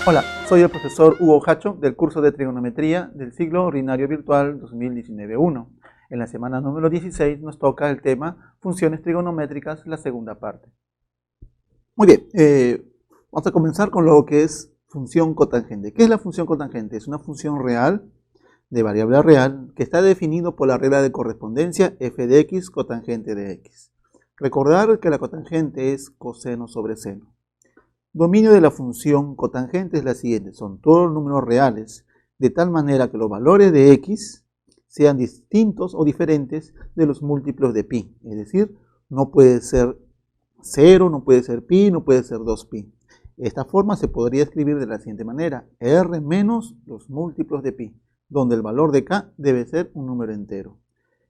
Hola, soy el profesor Hugo Hacho del curso de trigonometría del ciclo ordinario virtual 2019-1. En la semana número 16 nos toca el tema funciones trigonométricas, la segunda parte. Muy bien, vamos a comenzar con lo que es función cotangente. ¿Qué es la función cotangente? Es una función real, de variable real, que está definido por la regla de correspondencia f de x cotangente de x. Recordar que la cotangente es coseno sobre seno. Dominio de la función cotangente es la siguiente, son todos los números reales, de tal manera que los valores de x sean distintos o diferentes de los múltiplos de pi, es decir, no puede ser 0, no puede ser pi, no puede ser 2pi. Esta forma se podría escribir de la siguiente manera, r menos los múltiplos de pi, donde el valor de k debe ser un número entero.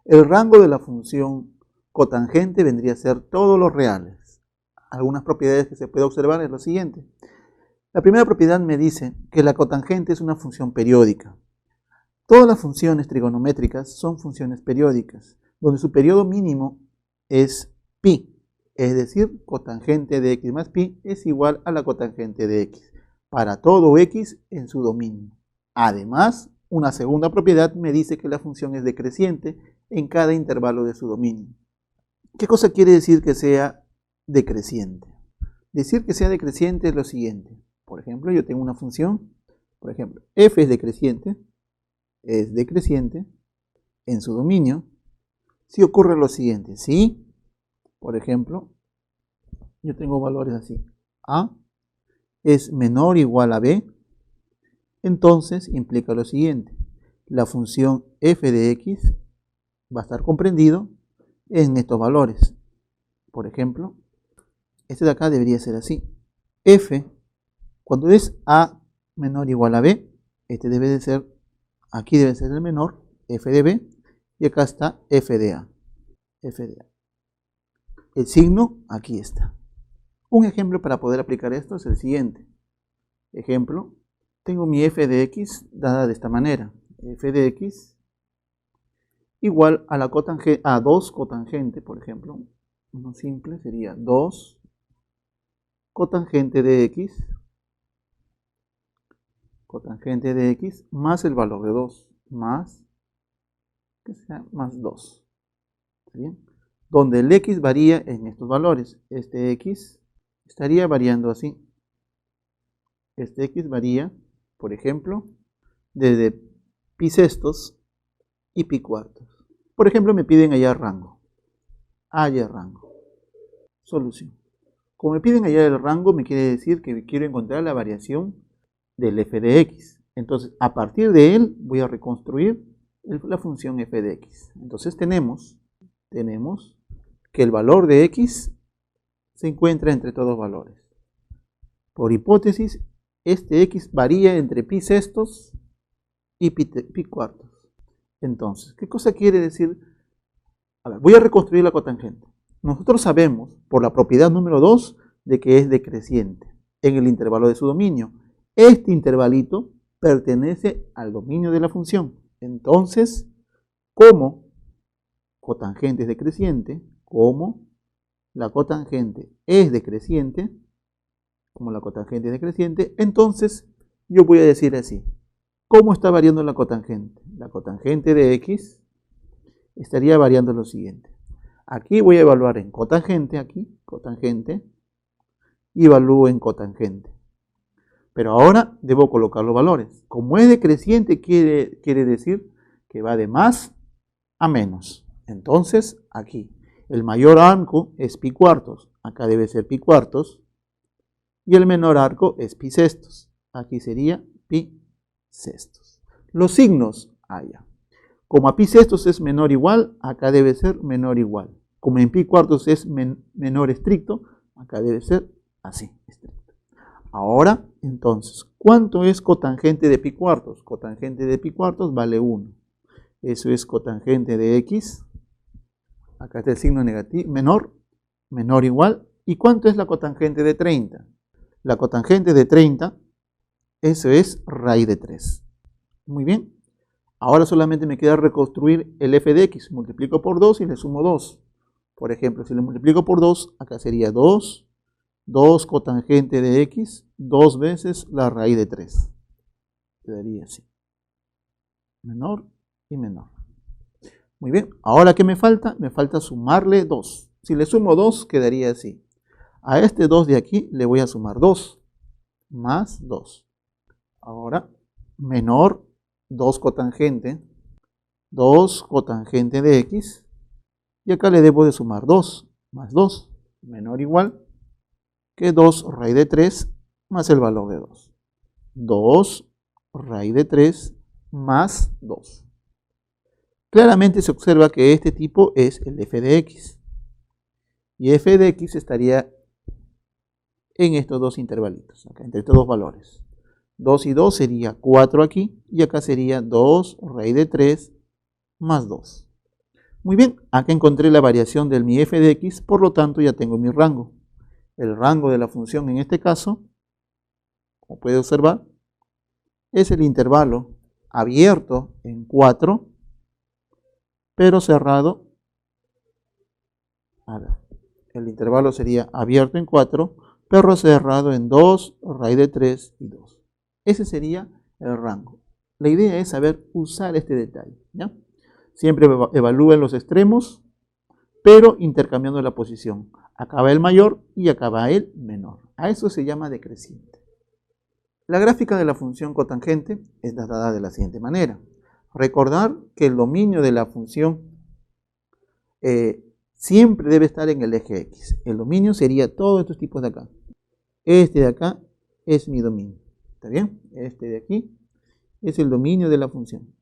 El rango de la función cotangente vendría a ser todos los reales. Algunas propiedades que se puede observar es lo siguiente. La primera propiedad me dice que la cotangente es una función periódica. Todas las funciones trigonométricas son funciones periódicas, donde su periodo mínimo es pi, es decir, cotangente de x más pi es igual a la cotangente de x, para todo x en su dominio. Además, una segunda propiedad me dice que la función es decreciente en cada intervalo de su dominio. ¿Qué cosa quiere decir que sea decreciente? Decir que sea decreciente es lo siguiente. Por ejemplo, yo tengo una función, por ejemplo, f es decreciente en su dominio, si ocurre lo siguiente, si, por ejemplo, yo tengo valores así, a es menor o igual a b, entonces implica lo siguiente, la función f de x va a estar comprendido en estos valores. Por ejemplo, este de acá debería ser así. F, cuando es A menor o igual a B, este debe de ser, aquí debe ser el menor, F de B, y acá está F de A. F de A. El signo aquí está. Un ejemplo para poder aplicar esto es el siguiente. Ejemplo, tengo mi F de X dada de esta manera. F de X igual a la cotangente, a 2 cotangente, por ejemplo. Uno simple sería 2 cotangente de x más el valor de 2 más 2. ¿Está bien? Donde el x varía en estos valores. Este x estaría variando así. Este x varía, por ejemplo, desde pi sextos y pi cuartos. Por ejemplo, me piden hallar rango. Hallar rango. Solución. Como me piden hallar el rango, me quiere decir que quiero encontrar la variación del f de x. Entonces, a partir de él, voy a reconstruir la función f de x. Entonces, tenemos que el valor de x se encuentra entre todos valores. Por hipótesis, este x varía entre pi sextos y pi cuartos. Entonces, ¿qué cosa quiere decir? A ver, voy a reconstruir la cotangente. Nosotros sabemos, por la propiedad número 2, de que es decreciente en el intervalo de su dominio. Este intervalito pertenece al dominio de la función. Entonces, como cotangente es decreciente, entonces yo voy a decir así. ¿Cómo está variando la cotangente? La cotangente de x estaría variando lo siguiente. Aquí voy a evaluar en cotangente, y evalúo en cotangente. Pero ahora debo colocar los valores. Como es decreciente, quiere decir que va de más a menos. Entonces, aquí, el mayor arco es pi cuartos. Acá debe ser pi cuartos. Y el menor arco es pi sextos. Aquí sería pi sextos. Los signos, allá. Como a pi sextos es menor o igual, acá debe ser menor o igual. Como en pi cuartos es menor estricto, acá debe ser así, estricto. Ahora, entonces, ¿cuánto es cotangente de pi cuartos? Cotangente de pi cuartos vale 1. Eso es cotangente de x. Acá está el signo negativo, menor o igual. ¿Y cuánto es la cotangente de 30? La cotangente de 30, eso es raíz de 3. Muy bien. Ahora solamente me queda reconstruir el f de x. Multiplico por 2 y le sumo 2. Por ejemplo, si le multiplico por 2, acá sería 2 2 cotangente de x, 2 veces la raíz de 3. Quedaría así. Menor y menor. Muy bien, ahora ¿qué me falta? Me falta sumarle 2. Si le sumo 2, quedaría así. A este 2 de aquí le voy a sumar 2, más 2. Ahora, menor 2 cotangente de x, y acá le debo de sumar 2, más 2, menor o igual que 2 raíz de 3 más el valor de 2. 2 raíz de 3 más 2. Claramente se observa que este tipo es el f de x. Y f de x estaría en estos dos intervalitos, acá, entre estos dos valores. 2 y 2 sería 4 aquí, y acá sería 2 raíz de 3 más 2. Muy bien, acá encontré la variación del mi f de x, por lo tanto ya tengo mi rango. El rango de la función en este caso, como puede observar, es el intervalo abierto en 4, pero cerrado. A ver, el intervalo sería abierto en 4, pero cerrado en 2, raíz de 3 y 2. Ese sería el rango. La idea es saber usar este detalle, ¿ya? Siempre evalúen los extremos, pero intercambiando la posición. Acá va el mayor y acá va el menor. A eso se llama decreciente. La gráfica de la función cotangente es dada de la siguiente manera. Recordar que el dominio de la función siempre debe estar en el eje X. El dominio sería todos estos tipos de acá. Este de acá es mi dominio. ¿Está bien? Este de aquí es el dominio de la función.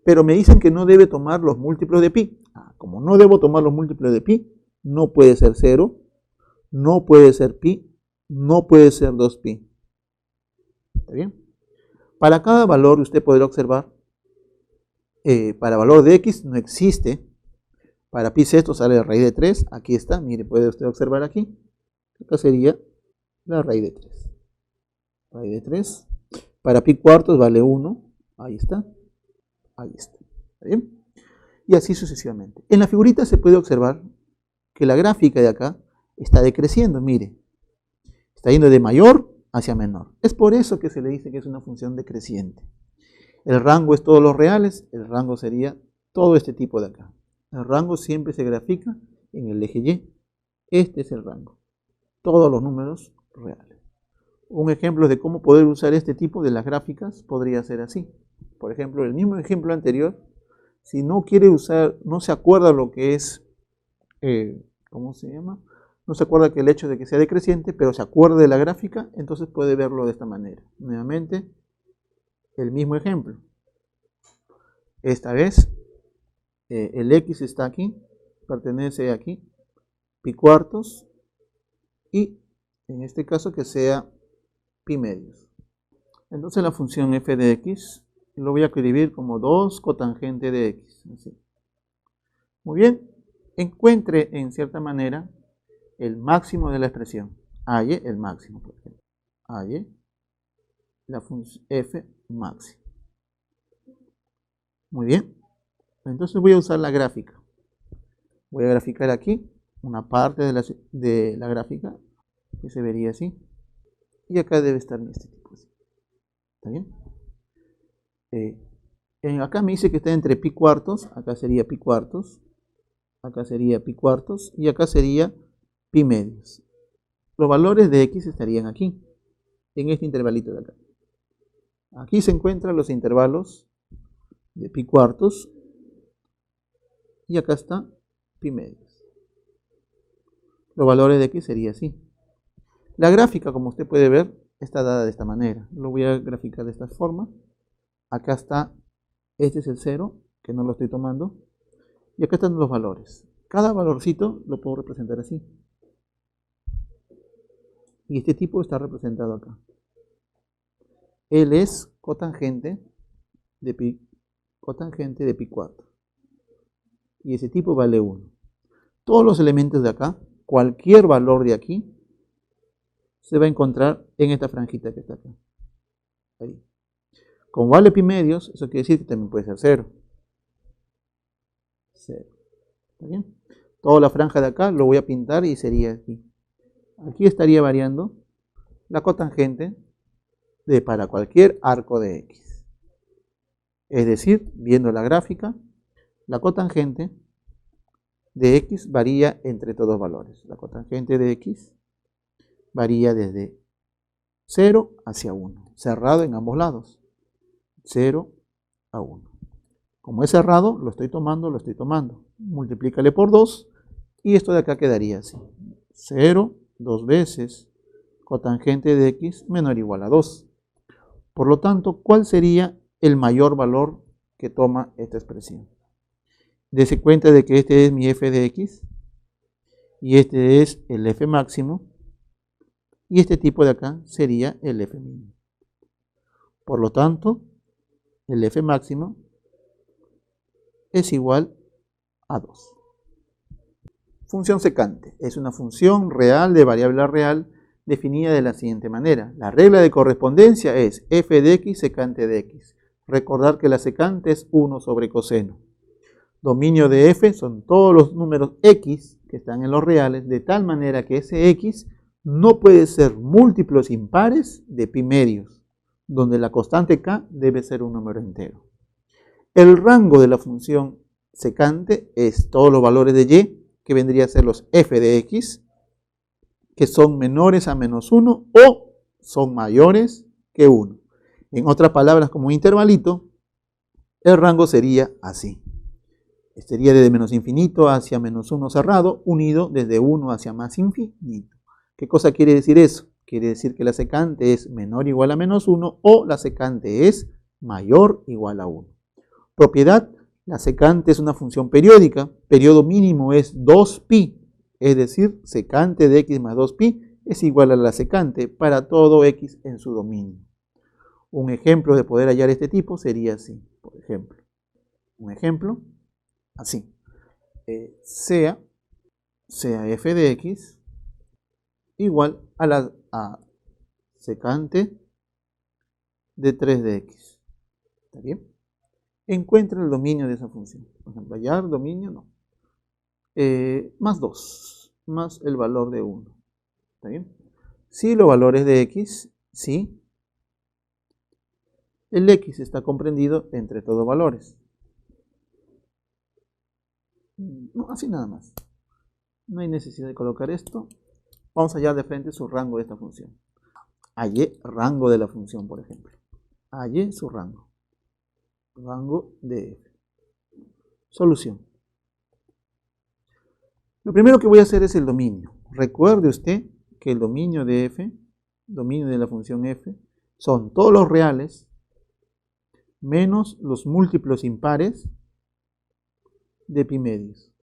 Pero me dicen que no debe tomar los múltiplos de pi. Como no debo tomar los múltiplos de pi, no puede ser 0, no puede ser pi, no puede ser 2pi. ¿Está bien? Para cada valor usted podrá observar, para valor de x no existe. Para pi sexto sale la raíz de 3, aquí está, mire, puede usted observar aquí. Acá sería la raíz de 3. Raíz de 3. Para pi cuartos vale 1, ahí está. Ahí está. ¿Está bien? Y así sucesivamente. En la figurita se puede observar que la gráfica de acá está decreciendo, mire. Está yendo de mayor hacia menor. Es por eso que se le dice que es una función decreciente. El rango es todos los reales, el rango sería todo este tipo de acá. El rango siempre se grafica en el eje Y. Este es el rango. Todos los números reales. Un ejemplo de cómo poder usar este tipo de las gráficas podría ser así. Por ejemplo, el mismo ejemplo anterior, si no quiere usar, no se acuerda lo que es, ¿cómo se llama? No se acuerda que el hecho de que sea decreciente, pero se acuerda de la gráfica, entonces puede verlo de esta manera. Nuevamente, el mismo ejemplo. Esta vez, el x está aquí, pertenece aquí, pi cuartos, y en este caso que sea pi medios. Entonces la función f de x lo voy a escribir como 2 cotangente de x. Así. Muy bien, encuentre en cierta manera el máximo de la expresión. Halle el máximo, por ejemplo. Halle la función f máximo. Muy bien, entonces voy a usar la gráfica. Voy a graficar aquí una parte de la gráfica que se vería así. Y acá debe estar en este tipo. ¿Está bien? Acá me dice que está entre pi cuartos, acá sería pi cuartos, acá sería pi cuartos y acá sería pi medios. Los valores de x estarían aquí, en este intervalito de acá. Aquí se encuentran los intervalos de pi cuartos y acá está pi medios. Los valores de x sería así. La gráfica, como usted puede ver, está dada de esta manera. Lo voy a graficar de esta forma. Acá está, este es el 0, que no lo estoy tomando. Y acá están los valores. Cada valorcito lo puedo representar así. Y este tipo está representado acá. Él es cotangente de pi cuarto. Y ese tipo vale 1. Todos los elementos de acá, cualquier valor de aquí, se va a encontrar en esta franjita que está acá. Ahí. Como vale pi medios, eso quiere decir que también puede ser 0. 0. ¿Está bien? Toda la franja de acá lo voy a pintar y sería aquí. Aquí estaría variando la cotangente para cualquier arco de X. Es decir, viendo la gráfica, la cotangente de X varía entre todos valores. La cotangente de X varía desde 0 hacia 1, cerrado en ambos lados, 0 a 1. Como es cerrado, lo estoy tomando. Multiplícale por 2 y esto de acá quedaría así. 0, 2 veces cotangente de X menor o igual a 2. Por lo tanto, ¿cuál sería el mayor valor que toma esta expresión? Dese cuenta de que este es mi f de X y este es el f máximo y este tipo de acá sería el f mínimo. Por lo tanto, el f máximo es igual a 2. Función secante es una función real de variable real definida de la siguiente manera. La regla de correspondencia es f de x secante de x. Recordar que la secante es 1 sobre coseno. Dominio de f son todos los números x que están en los reales, de tal manera que ese x no puede ser múltiplos impares de pi medios, donde la constante k debe ser un número entero. El rango de la función secante es todos los valores de y, que vendría a ser los f de x, que son menores a menos 1 o son mayores que 1. En otras palabras, como intervalito, el rango sería así. Sería desde menos infinito hacia menos 1 cerrado, unido desde 1 hacia más infinito. ¿Qué cosa quiere decir eso? Quiere decir que la secante es menor o igual a menos 1 o la secante es mayor o igual a 1. Propiedad: la secante es una función periódica, periodo mínimo es 2pi, es decir, secante de x más 2pi es igual a la secante para todo x en su dominio. Un ejemplo de poder hallar este tipo sería así, por ejemplo. Un ejemplo, así. Sea f de x igual a la secante de 3 de x. ¿Está bien? Encuentra el dominio de esa función. Por ejemplo, hallar dominio, no. Más 2, más el valor de 1. ¿Está bien? Si los valores de x, sí. El x está comprendido entre todos valores. No, así nada más. No hay necesidad de colocar esto. Vamos a hallar de frente su rango de esta función. Hallé rango de la función, por ejemplo. Hallé su rango. Rango de f. Solución. Lo primero que voy a hacer es el dominio. Recuerde usted que el dominio de f, dominio de la función f, son todos los reales menos los múltiplos impares de pi medios.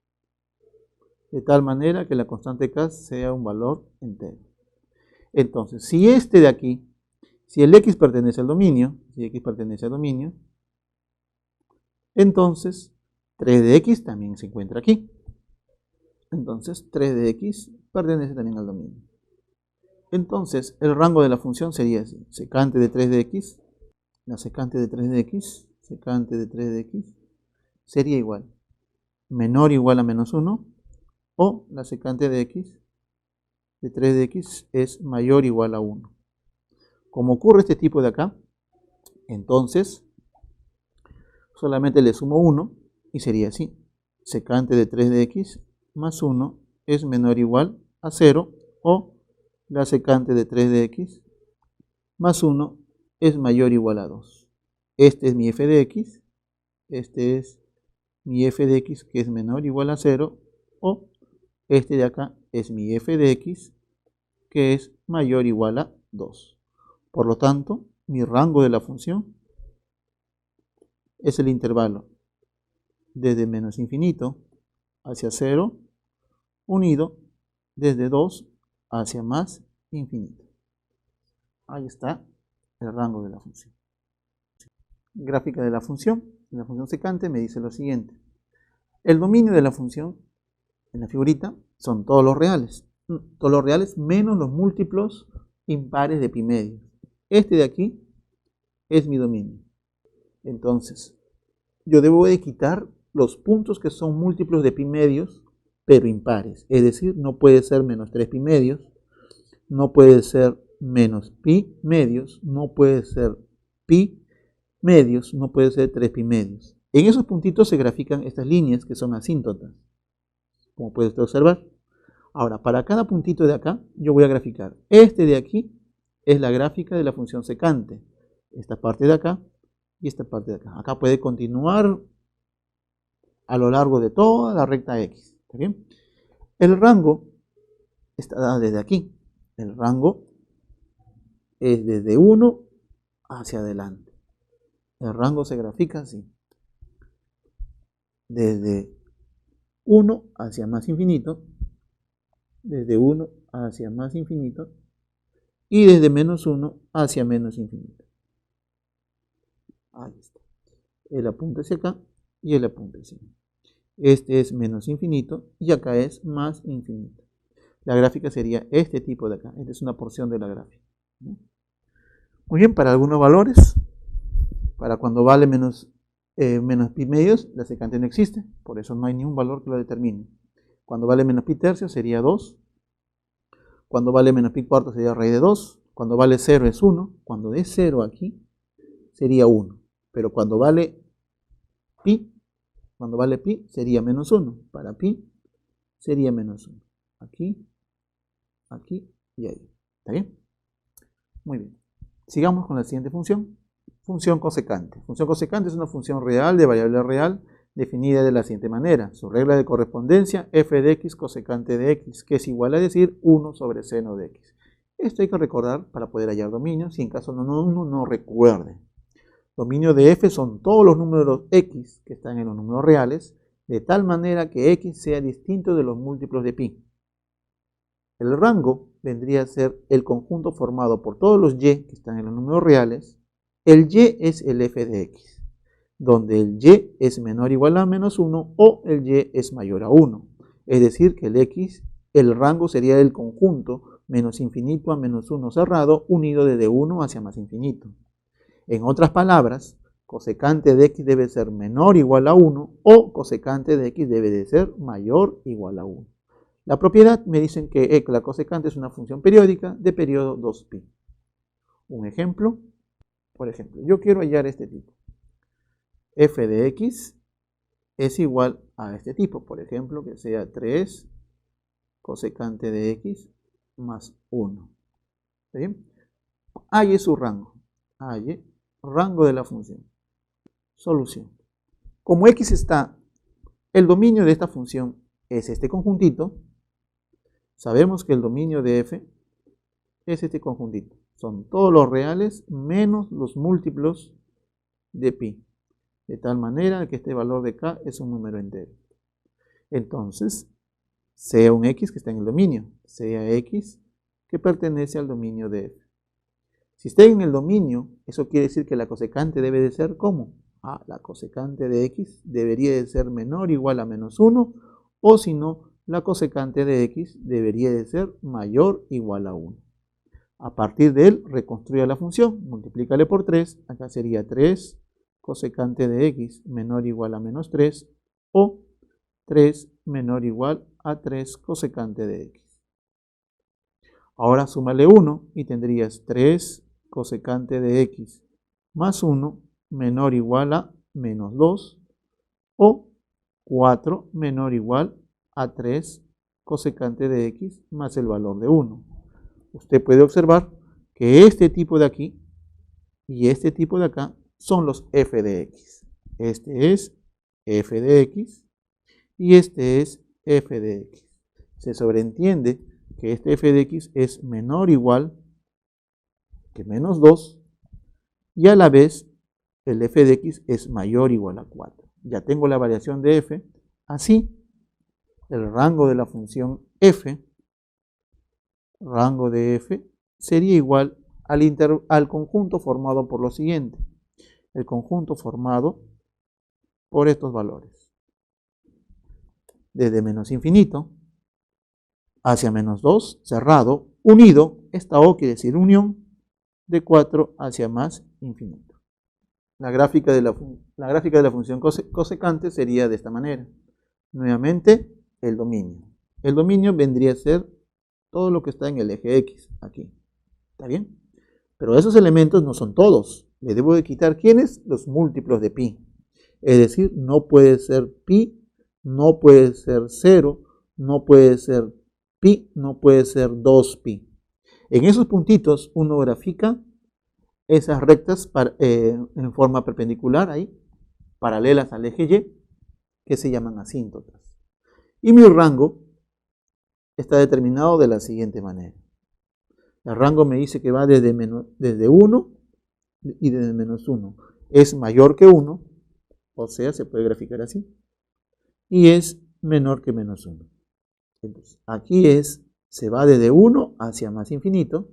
De tal manera que la constante k sea un valor entero. Entonces, si este de aquí, si el x pertenece al dominio, entonces 3 de x también se encuentra aquí. Entonces 3 de x pertenece también al dominio. Entonces el rango de la función sería así. Secante de 3 de x, la secante de 3 de x, secante de 3 de x, sería igual, menor o igual a menos 1, o la secante de x, de 3 de x, es mayor o igual a 1. Como ocurre este tipo de acá, entonces solamente le sumo 1 y sería así. Secante de 3 de x más 1 es menor o igual a 0, o la secante de 3 de x más 1 es mayor o igual a 2. Este es mi f de x, este es mi f de x que es menor o igual a 0, o este de acá es mi f de x que es mayor o igual a 2. Por lo tanto, mi rango de la función es el intervalo desde menos infinito hacia 0, unido desde 2 hacia más infinito. Ahí está el rango de la función. Gráfica de la función. La función secante me dice lo siguiente. El dominio de la función, en la figurita, son todos los reales. Todos los reales menos los múltiplos impares de pi medios. Este de aquí es mi dominio. Entonces, yo debo de quitar los puntos que son múltiplos de pi medios, pero impares. Es decir, no puede ser menos 3 pi medios, no puede ser menos pi medios, no puede ser pi medios, no puede ser 3 pi medios. En esos puntitos se grafican estas líneas que son asíntotas, como puede usted observar. Ahora, para cada puntito de acá, yo voy a graficar. Este de aquí es la gráfica de la función secante. Esta parte de acá y esta parte de acá. Acá puede continuar a lo largo de toda la recta X. ¿Está bien? El rango está desde aquí. El rango es desde 1 hacia adelante. El rango se grafica así. Desde 1 hacia más infinito. Desde 1 hacia más infinito. Y desde menos 1 hacia menos infinito. Ahí está. El apunte hacia acá y el apunte hacia acá. Este es menos infinito y acá es más infinito. La gráfica sería este tipo de acá. Esta es una porción de la gráfica. Muy bien, para algunos valores, para cuando vale menos pi medios, la secante no existe. Por eso no hay ningún valor que lo determine. Cuando vale menos pi tercios sería 2. Cuando vale menos pi cuartos sería raíz de 2. Cuando vale 0 es 1. Cuando es 0 aquí sería 1. Pero cuando vale pi sería menos 1. Para pi sería menos 1. Aquí, aquí y ahí. ¿Está bien? Muy bien. Sigamos con la siguiente función. Función cosecante. Función cosecante es una función real de variable real definida de la siguiente manera. Su regla de correspondencia, f de x cosecante de x, que es igual a decir 1 sobre seno de x. Esto hay que recordar para poder hallar dominio, si en caso uno no recuerde. Dominio de f son todos los números x que están en los números reales, de tal manera que x sea distinto de los múltiplos de pi. El rango vendría a ser el conjunto formado por todos los y que están en los números reales. El y es el f de x, donde el y es menor o igual a menos 1 o el y es mayor a 1. Es decir, que el rango sería el conjunto menos infinito a menos 1 cerrado unido desde 1 hacia más infinito. En otras palabras, cosecante de x debe ser menor o igual a 1 o cosecante de x debe de ser mayor o igual a 1. La propiedad me dicen que la cosecante es una función periódica de periodo 2pi. Un ejemplo, por ejemplo, yo quiero hallar este tipo. F de x es igual a este tipo, por ejemplo, que sea 3 cosecante de x más 1. ¿Está bien? Halle su rango. Halle rango de la función. Solución. Como x está, el dominio de esta función es este conjuntito, sabemos que el dominio de f es este conjuntito. Son todos los reales menos los múltiplos de pi. De tal manera que este valor de k es un número entero. Entonces, sea un x que está en el dominio, sea x que pertenece al dominio de f. Si está en el dominio, eso quiere decir que la cosecante debe de ser ¿cómo? La cosecante de x debería de ser menor o igual a menos 1, o si no, la cosecante de x debería de ser mayor o igual a 1. A partir de él, reconstruya la función, multiplícale por 3, acá sería 3 cosecante de x menor o igual a menos 3, o 3 menor o igual a 3 cosecante de x. Ahora súmale 1 y tendrías 3 cosecante de x más 1 menor o igual a menos 2, o 4 menor o igual a 3 cosecante de x más el valor de 1. Usted puede observar que este tipo de aquí y este tipo de acá son los f de x. Este es f de x y este es f de x. Se sobreentiende que este f de x es menor o igual que menos 2 y a la vez el f de x es mayor o igual a 4. Ya tengo la variación de f. Así, el rango de la función f, rango de f, sería igual al conjunto formado por lo siguiente. El conjunto formado por estos valores. Desde menos infinito hacia menos 2, cerrado, unido, esta O quiere decir unión, de 4 hacia más infinito. La gráfica de la función cosecante sería de esta manera. Nuevamente, el dominio. El dominio vendría a ser todo lo que está en el eje X, aquí. ¿Está bien? Pero esos elementos no son todos. Le debo de quitar, ¿quiénes? Los múltiplos de pi. Es decir, no puede ser pi, no puede ser 0, no puede ser pi, no puede ser 2pi. En esos puntitos uno grafica esas rectas en forma perpendicular, ahí, paralelas al eje Y, que se llaman asíntotas. Y mi rango está determinado de la siguiente manera. El rango me dice que va desde 1 y desde menos 1. Es mayor que 1, o sea, se puede graficar así. Y es menor que menos 1. Entonces, aquí se va desde 1 hacia más infinito.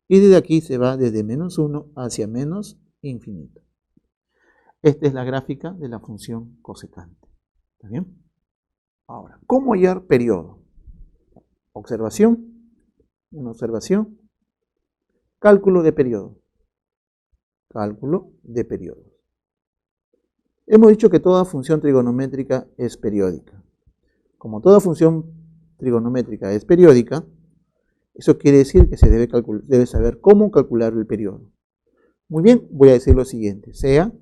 Y desde aquí se va desde menos 1 hacia menos infinito. Esta es la gráfica de la función cosecante. ¿Está bien? Ahora, ¿cómo hallar periodo? Observación, una observación, cálculo de periodo. Cálculo de periodo. Hemos dicho que toda función trigonométrica es periódica. Como toda función trigonométrica es periódica, eso quiere decir que se debe saber cómo calcular el periodo. Muy bien, voy a decir lo siguiente. Sea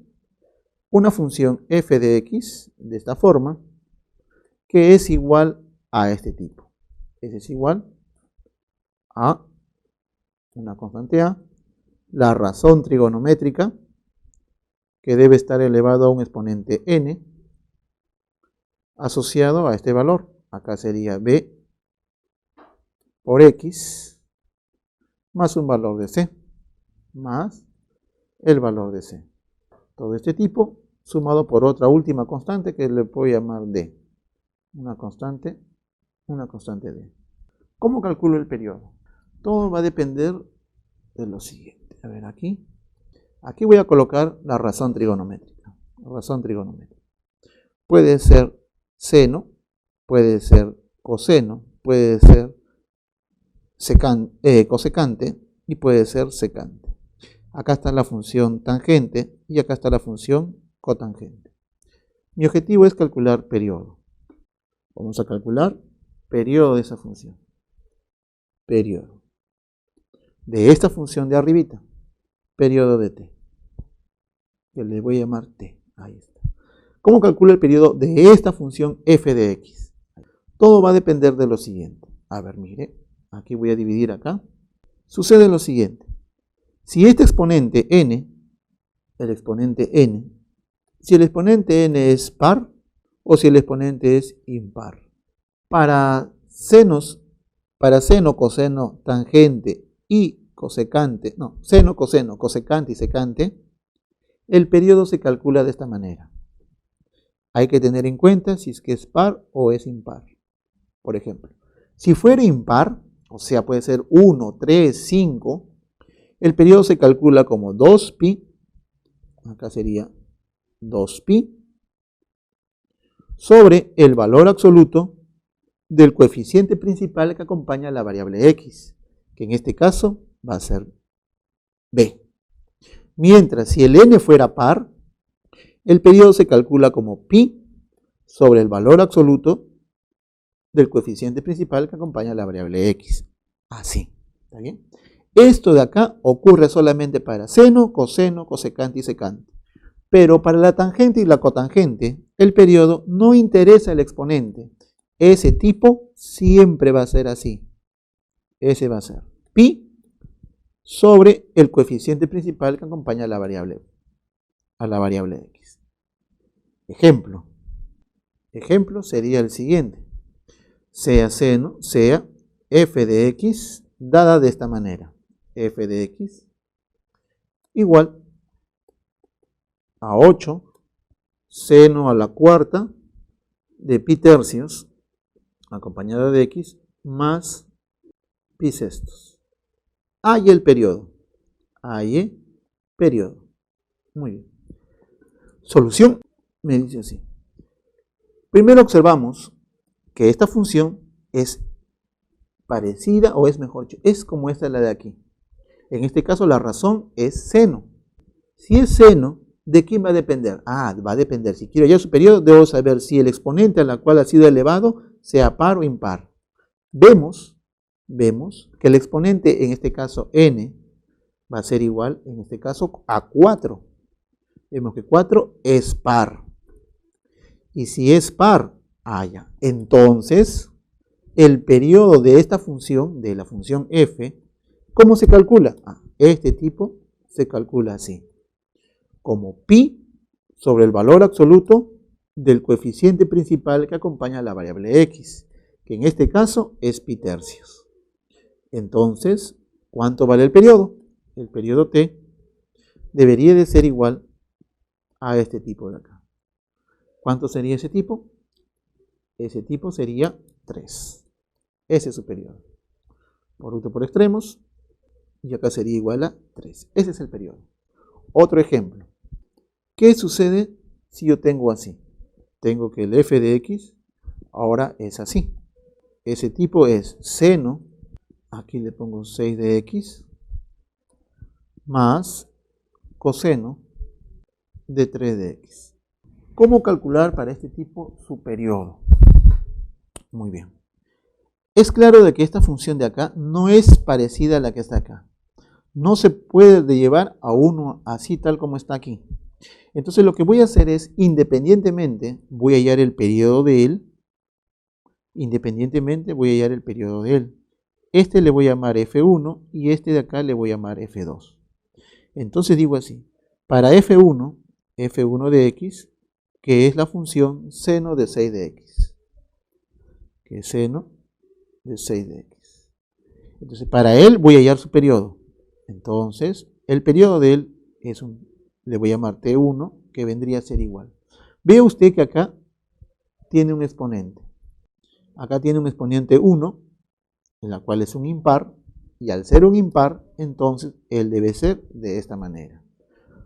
una función f de x, de esta forma, que es igual a este tipo. Es igual a una constante a, la razón trigonométrica, que debe estar elevado a un exponente n, asociado a este valor. Acá sería b por x, más un valor de c, más el valor de c. Todo este tipo sumado por otra última constante que le puedo llamar d. Una constante d. ¿Cómo calculo el periodo? Todo va a depender de lo siguiente. A ver, aquí voy a colocar la razón trigonométrica. Puede ser seno, puede ser coseno, puede ser cosecante y puede ser secante. Acá está la función tangente y acá está la función cotangente. Mi objetivo es calcular periodo. Vamos a calcular periodo de esa función. Periodo. De esta función de arribita. Periodo de t. Que le voy a llamar t. Ahí está. ¿Cómo calculo el periodo de esta función f de x? Todo va a depender de lo siguiente. A ver, mire. Aquí voy a dividir acá. Sucede lo siguiente. Si este exponente n, si el exponente n es par o si el exponente es impar. Para seno, coseno, tangente y cosecante, seno, coseno, cosecante y secante, el periodo se calcula de esta manera. Hay que tener en cuenta si es que es par o es impar. Por ejemplo, si fuera impar, o sea, puede ser 1, 3, 5, el periodo se calcula como 2pi, acá sería 2pi, sobre el valor absoluto del coeficiente principal que acompaña a la variable x, que en este caso va a ser b. Mientras si el n fuera par, el periodo se calcula como pi sobre el valor absoluto del coeficiente principal que acompaña a la variable x. Así, ¿está bien? Esto de acá ocurre solamente para seno, coseno, cosecante y secante. Pero para la tangente y la cotangente, el periodo no interesa el exponente. Ese tipo siempre va a ser así. Ese va a ser pi sobre el coeficiente principal que acompaña a la variable x. Ejemplo. Ejemplo sería el siguiente. Sea seno, sea f de x dada de esta manera. F de x igual a 8 seno a la cuarta de pi tercios acompañada de x más pi sextos. Hay el periodo. Muy bien. Solución me dice así. Primero observamos que esta función es parecida, o es mejor dicho, es como esta la de aquí. En este caso la razón es seno. Si es seno, ¿de quién va a depender? Va a depender. Si quiero hallar su periodo, debo saber si el exponente a la cual ha sido elevado sea par o impar. Vemos vemos que el exponente, en este caso n, va a ser igual, en este caso, a 4. Vemos que 4 es par. Y si es par, ya. Entonces, el periodo de esta función, de la función f, ¿cómo se calcula? Este tipo se calcula así, como pi sobre el valor absoluto del coeficiente principal que acompaña a la variable x, que en este caso es pi tercios. Entonces, ¿cuánto vale el periodo? El periodo t debería de ser igual a este tipo de acá. ¿Cuánto sería ese tipo? Ese tipo sería 3. Ese es su periodo. Producto por extremos, y acá sería igual a 3. Ese es el periodo. Otro ejemplo. ¿Qué sucede si yo tengo así? Tengo que el f de x ahora es así. Ese tipo es seno, aquí le pongo 6 de x, más coseno de 3 de x. ¿Cómo calcular para este tipo su periodo? Muy bien. Es claro de que esta función de acá no es parecida a la que está acá. No se puede llevar a uno así tal como está aquí. Entonces lo que voy a hacer es, independientemente, voy a hallar el periodo de él. Independientemente voy a hallar el periodo de él. Este le voy a llamar f1 y este de acá le voy a llamar f2. Entonces digo así, para f1 de x, que es la función seno de 6 de x. Que es seno de 6 de x. Entonces para él voy a hallar su periodo. Entonces el periodo de él es le voy a llamar t1, que vendría a ser igual. Ve usted que acá tiene un exponente. Acá tiene un exponente 1, en la cual es un impar, y al ser un impar, entonces él debe ser de esta manera.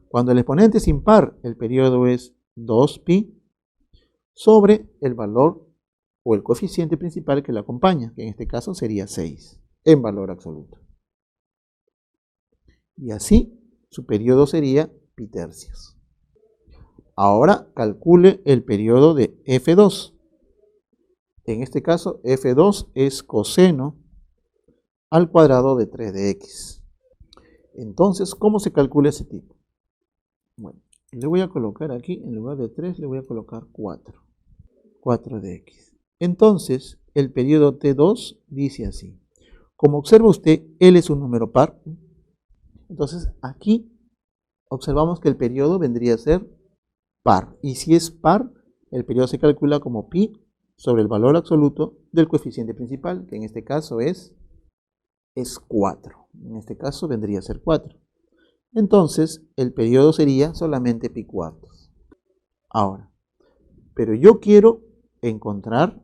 Cuando el exponente es impar, el periodo es 2pi sobre el valor o el coeficiente principal que lo acompaña, que en este caso sería 6, en valor absoluto. Y así su periodo sería pi tercios. Ahora calcule el periodo de f2. En este caso, f2 es coseno al cuadrado de 3 de x. Entonces, ¿cómo se calcula ese tipo? Bueno, le voy a colocar aquí, en lugar de 3, le voy a colocar 4. 4 de x. Entonces, el periodo t2 dice así. Como observa usted, L es un número par. Entonces, aquí observamos que el periodo vendría a ser par. Y si es par, el periodo se calcula como pi sobre el valor absoluto del coeficiente principal, que en este caso es 4. En este caso vendría a ser 4. Entonces, el periodo sería solamente pi cuartos. Ahora, pero yo quiero encontrar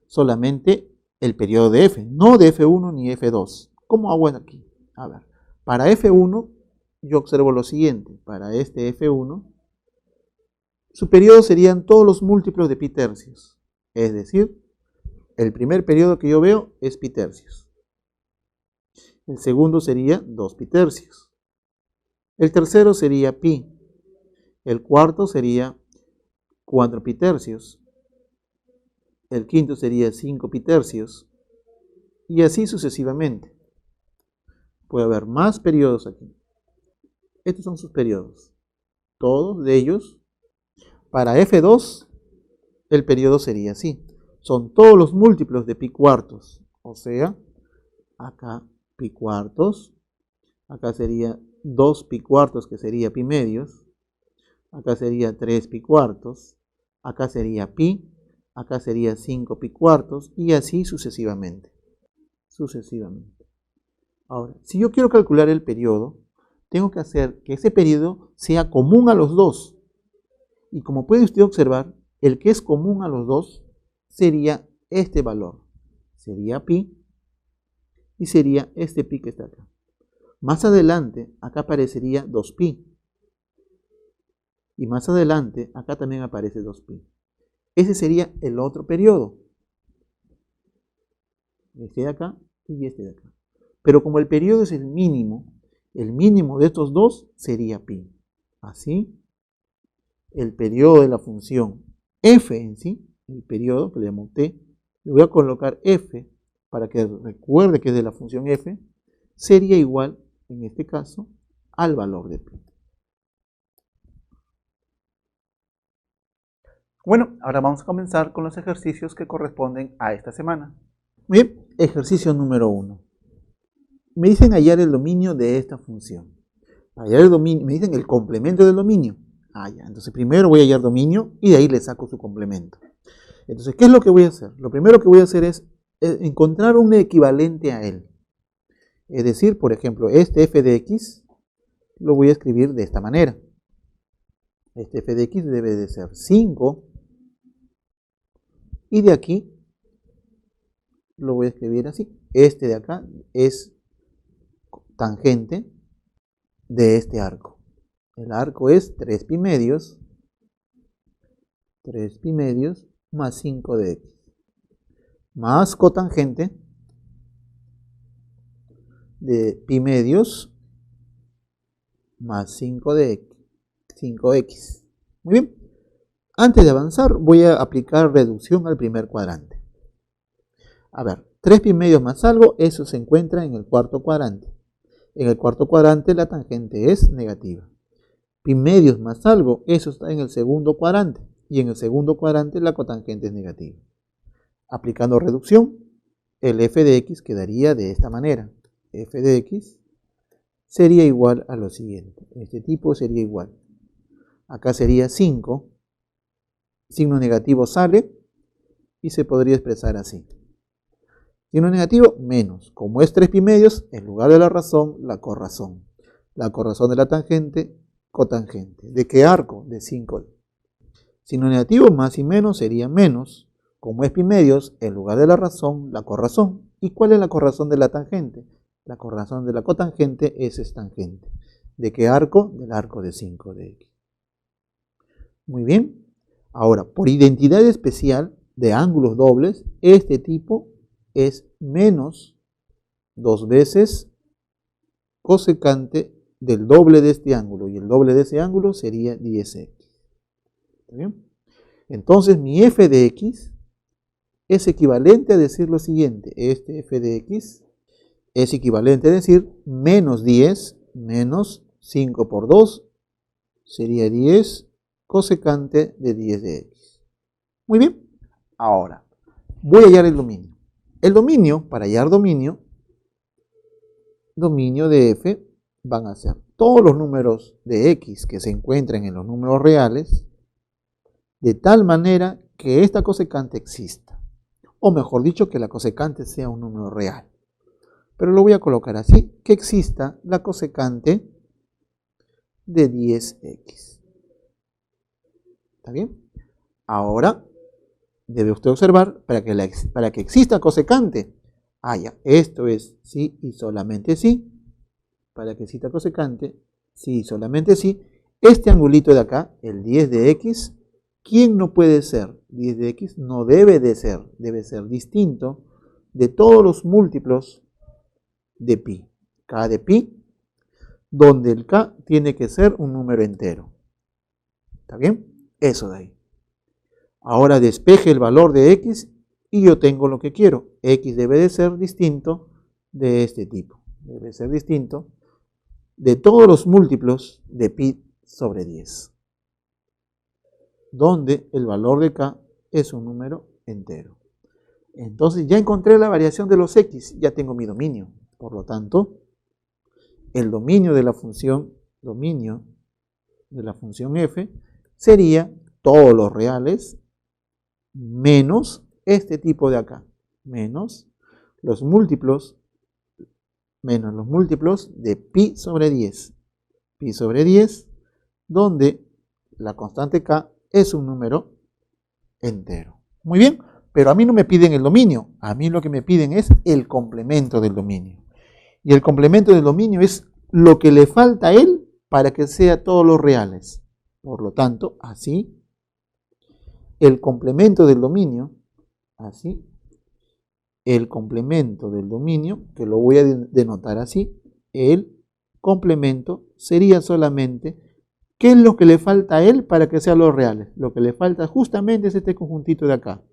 solamente el periodo de f, no de f1 ni f2. ¿Cómo hago aquí? A ver, para f1 yo observo lo siguiente. Para este f1, su periodo serían todos los múltiplos de pi tercios. Es decir, el primer periodo que yo veo es pi tercios. El segundo sería 2 pi tercios. El tercero sería pi. El cuarto sería 4 pi tercios. El quinto sería 5 pi tercios. Y así sucesivamente. Puede haber más periodos aquí. Estos son sus periodos. Todos de ellos. Para f2, el periodo sería así. Son todos los múltiplos de pi cuartos. O sea, acá pi cuartos. Acá sería 2 pi cuartos, que sería pi medios. Acá sería 3 pi cuartos. Acá sería pi. Acá sería 5 pi cuartos. Y así sucesivamente. Ahora, si yo quiero calcular el periodo, tengo que hacer que ese periodo sea común a los dos. Y como puede usted observar, el que es común a los dos sería este valor. Sería pi y sería este pi que está acá. Más adelante, acá aparecería 2pi. Y más adelante, acá también aparece 2pi. Ese sería el otro periodo. Este de acá y este de acá. Pero como el periodo es el mínimo de estos dos sería pi. Así, el periodo de la función f en sí, el periodo que le llamo t, le voy a colocar f para que recuerde que es de la función f, sería igual, en este caso, al valor de pi. Bueno, ahora vamos a comenzar con los ejercicios que corresponden a esta semana. Bien, ejercicio número 1. Me dicen hallar el dominio de esta función. Hallar el dominio, me dicen el complemento del dominio. Ya, entonces primero voy a hallar dominio y de ahí le saco su complemento. Entonces, ¿qué es lo que voy a hacer? Lo primero que voy a hacer es encontrar un equivalente a él. Es decir, por ejemplo, este f de x lo voy a escribir de esta manera. Este f de x debe de ser 5. Y de aquí lo voy a escribir así. Este de acá es tangente de este arco. El arco es 3 pi medios más 5 de x. Más cotangente de pi medios más 5 de x. 5x. Muy bien. Antes de avanzar voy a aplicar reducción al primer cuadrante. A ver, 3 pi medios más algo, eso se encuentra en el cuarto cuadrante. En el cuarto cuadrante la tangente es negativa. Pi medios más algo, eso está en el segundo cuadrante. Y en el segundo cuadrante la cotangente es negativa. Aplicando reducción, el f de x quedaría de esta manera. F de x sería igual a lo siguiente. Este tipo sería igual. Acá sería 5. Signo negativo sale y se podría expresar así. Signo negativo, menos. Como es 3 pi medios, en lugar de la razón, la corrazón. La corrazón de la tangente, cotangente. ¿De qué arco? De 5. Signo negativo, más y menos, sería menos. Como es pi medios, en lugar de la razón, la corrazón. ¿Y cuál es la corrazón de la tangente? La corrazón de la cotangente es tangente. ¿De qué arco? Del arco de 5 de x. Muy bien. Ahora, por identidad especial de ángulos dobles, este tipo es menos 2 veces cosecante del doble de este ángulo. Y el doble de ese ángulo sería 10x. ¿Está bien? Entonces, mi f de x es equivalente a decir lo siguiente. Este f de x es equivalente a decir menos 10 menos 5 por 2 sería 10 cosecante de 10 de x. Muy bien. Ahora, voy a hallar el dominio. El dominio, para hallar dominio de f van a ser todos los números de x que se encuentren en los números reales, de tal manera que esta cosecante exista. O mejor dicho, que la cosecante sea un número real. Pero lo voy a colocar así, que exista la cosecante de 10x. ¿Está bien? Ahora, debe usted observar, para que exista cosecante, ya, esto es sí y solamente sí. Para que exista cosecante, sí y solamente sí. Este angulito de acá, el 10 de x, ¿quién no puede ser? 10 de x no debe de ser, debe ser distinto de todos los múltiplos de pi. K de pi, donde el k tiene que ser un número entero. ¿Está bien? Eso de ahí. Ahora despeje el valor de x y yo tengo lo que quiero. X debe de ser distinto de este tipo. Debe ser distinto de todos los múltiplos de pi sobre 10. Donde el valor de k es un número entero. Entonces ya encontré la variación de los x, ya tengo mi dominio. Por lo tanto, el dominio de la función f sería todos los reales menos este tipo de acá, menos los múltiplos de pi sobre 10. Pi sobre 10, donde la constante k es un número entero. Muy bien, pero a mí no me piden el dominio, a mí lo que me piden es el complemento del dominio. Y el complemento del dominio es lo que le falta a él para que sea todos los reales. Por lo tanto, así, el complemento del dominio, así, el complemento del dominio, que lo voy a denotar así, el complemento sería solamente, ¿qué es lo que le falta a él para que sean los reales? Lo que le falta justamente es este conjuntito de acá.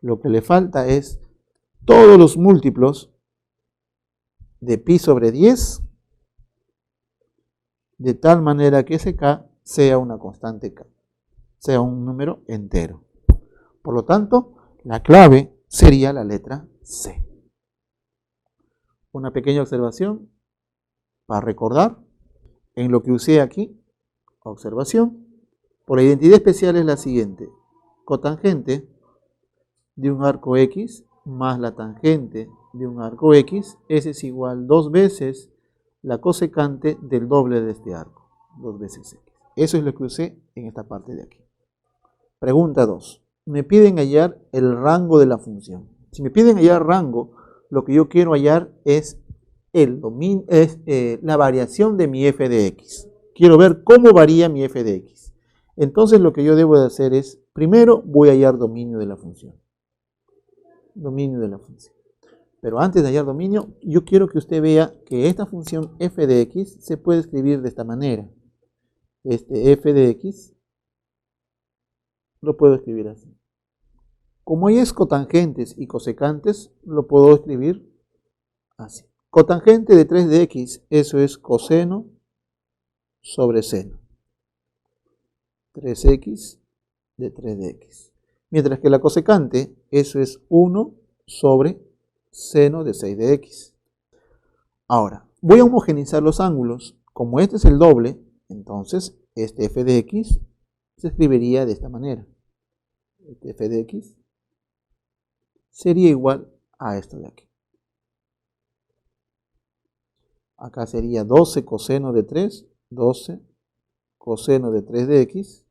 Lo que le falta es todos los múltiplos de pi sobre 10 de tal manera que ese k sea una constante k, sea un número entero. Por lo tanto, la clave sería la letra C. Una pequeña observación para recordar en lo que usé aquí. Observación. Por la identidad especial es la siguiente. Cotangente de un arco X más la tangente de un arco X, ese es igual 2 veces la cosecante del doble de este arco, 2 veces X. Eso es lo que usé en esta parte de aquí. Pregunta 2. Me piden hallar el rango de la función. Si me piden hallar rango, lo que yo quiero hallar es la variación de mi f de x. Quiero ver cómo varía mi f de x. Entonces lo que yo debo de hacer es, primero voy a hallar dominio de la función. Dominio de la función. Pero antes de hallar dominio, yo quiero que usted vea que esta función f de x se puede escribir de esta manera. Este f de x lo puedo escribir así. Como hay es cotangentes y cosecantes, lo puedo escribir así. Cotangente de 3 de x, eso es coseno sobre seno. 3x de 3 de x. Mientras que la cosecante, eso es 1 sobre seno de 6 de x. Ahora, voy a homogeneizar los ángulos. Como este es el doble, entonces este f de x se escribiría de esta manera. Este f de x sería igual a esto de aquí. Acá sería 12 coseno de 3, 12 coseno de 3 de x.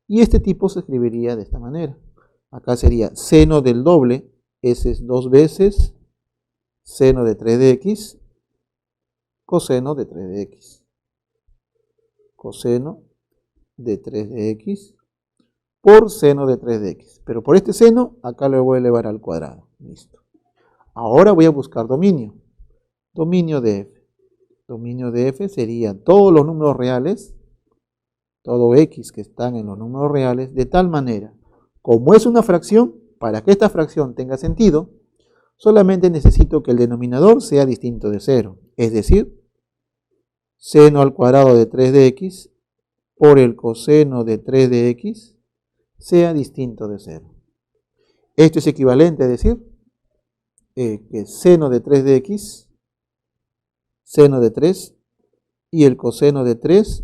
Y este tipo se escribiría de esta manera. Acá sería seno del doble, ese es 2 veces seno de 3 de x, coseno de 3 de x. Coseno de 3 de x por seno de 3 de x. Pero por este seno, acá lo voy a elevar al cuadrado. Listo. Ahora voy a buscar dominio. Dominio de f. Dominio de f sería todos los números reales, todo x que están en los números reales, de tal manera, como es una fracción, para que esta fracción tenga sentido, solamente necesito que el denominador sea distinto de 0. Es decir, seno al cuadrado de 3 de x por el coseno de 3 de x sea distinto de 0. Esto es equivalente a decir que seno de 3 de x, seno de 3 y el coseno de 3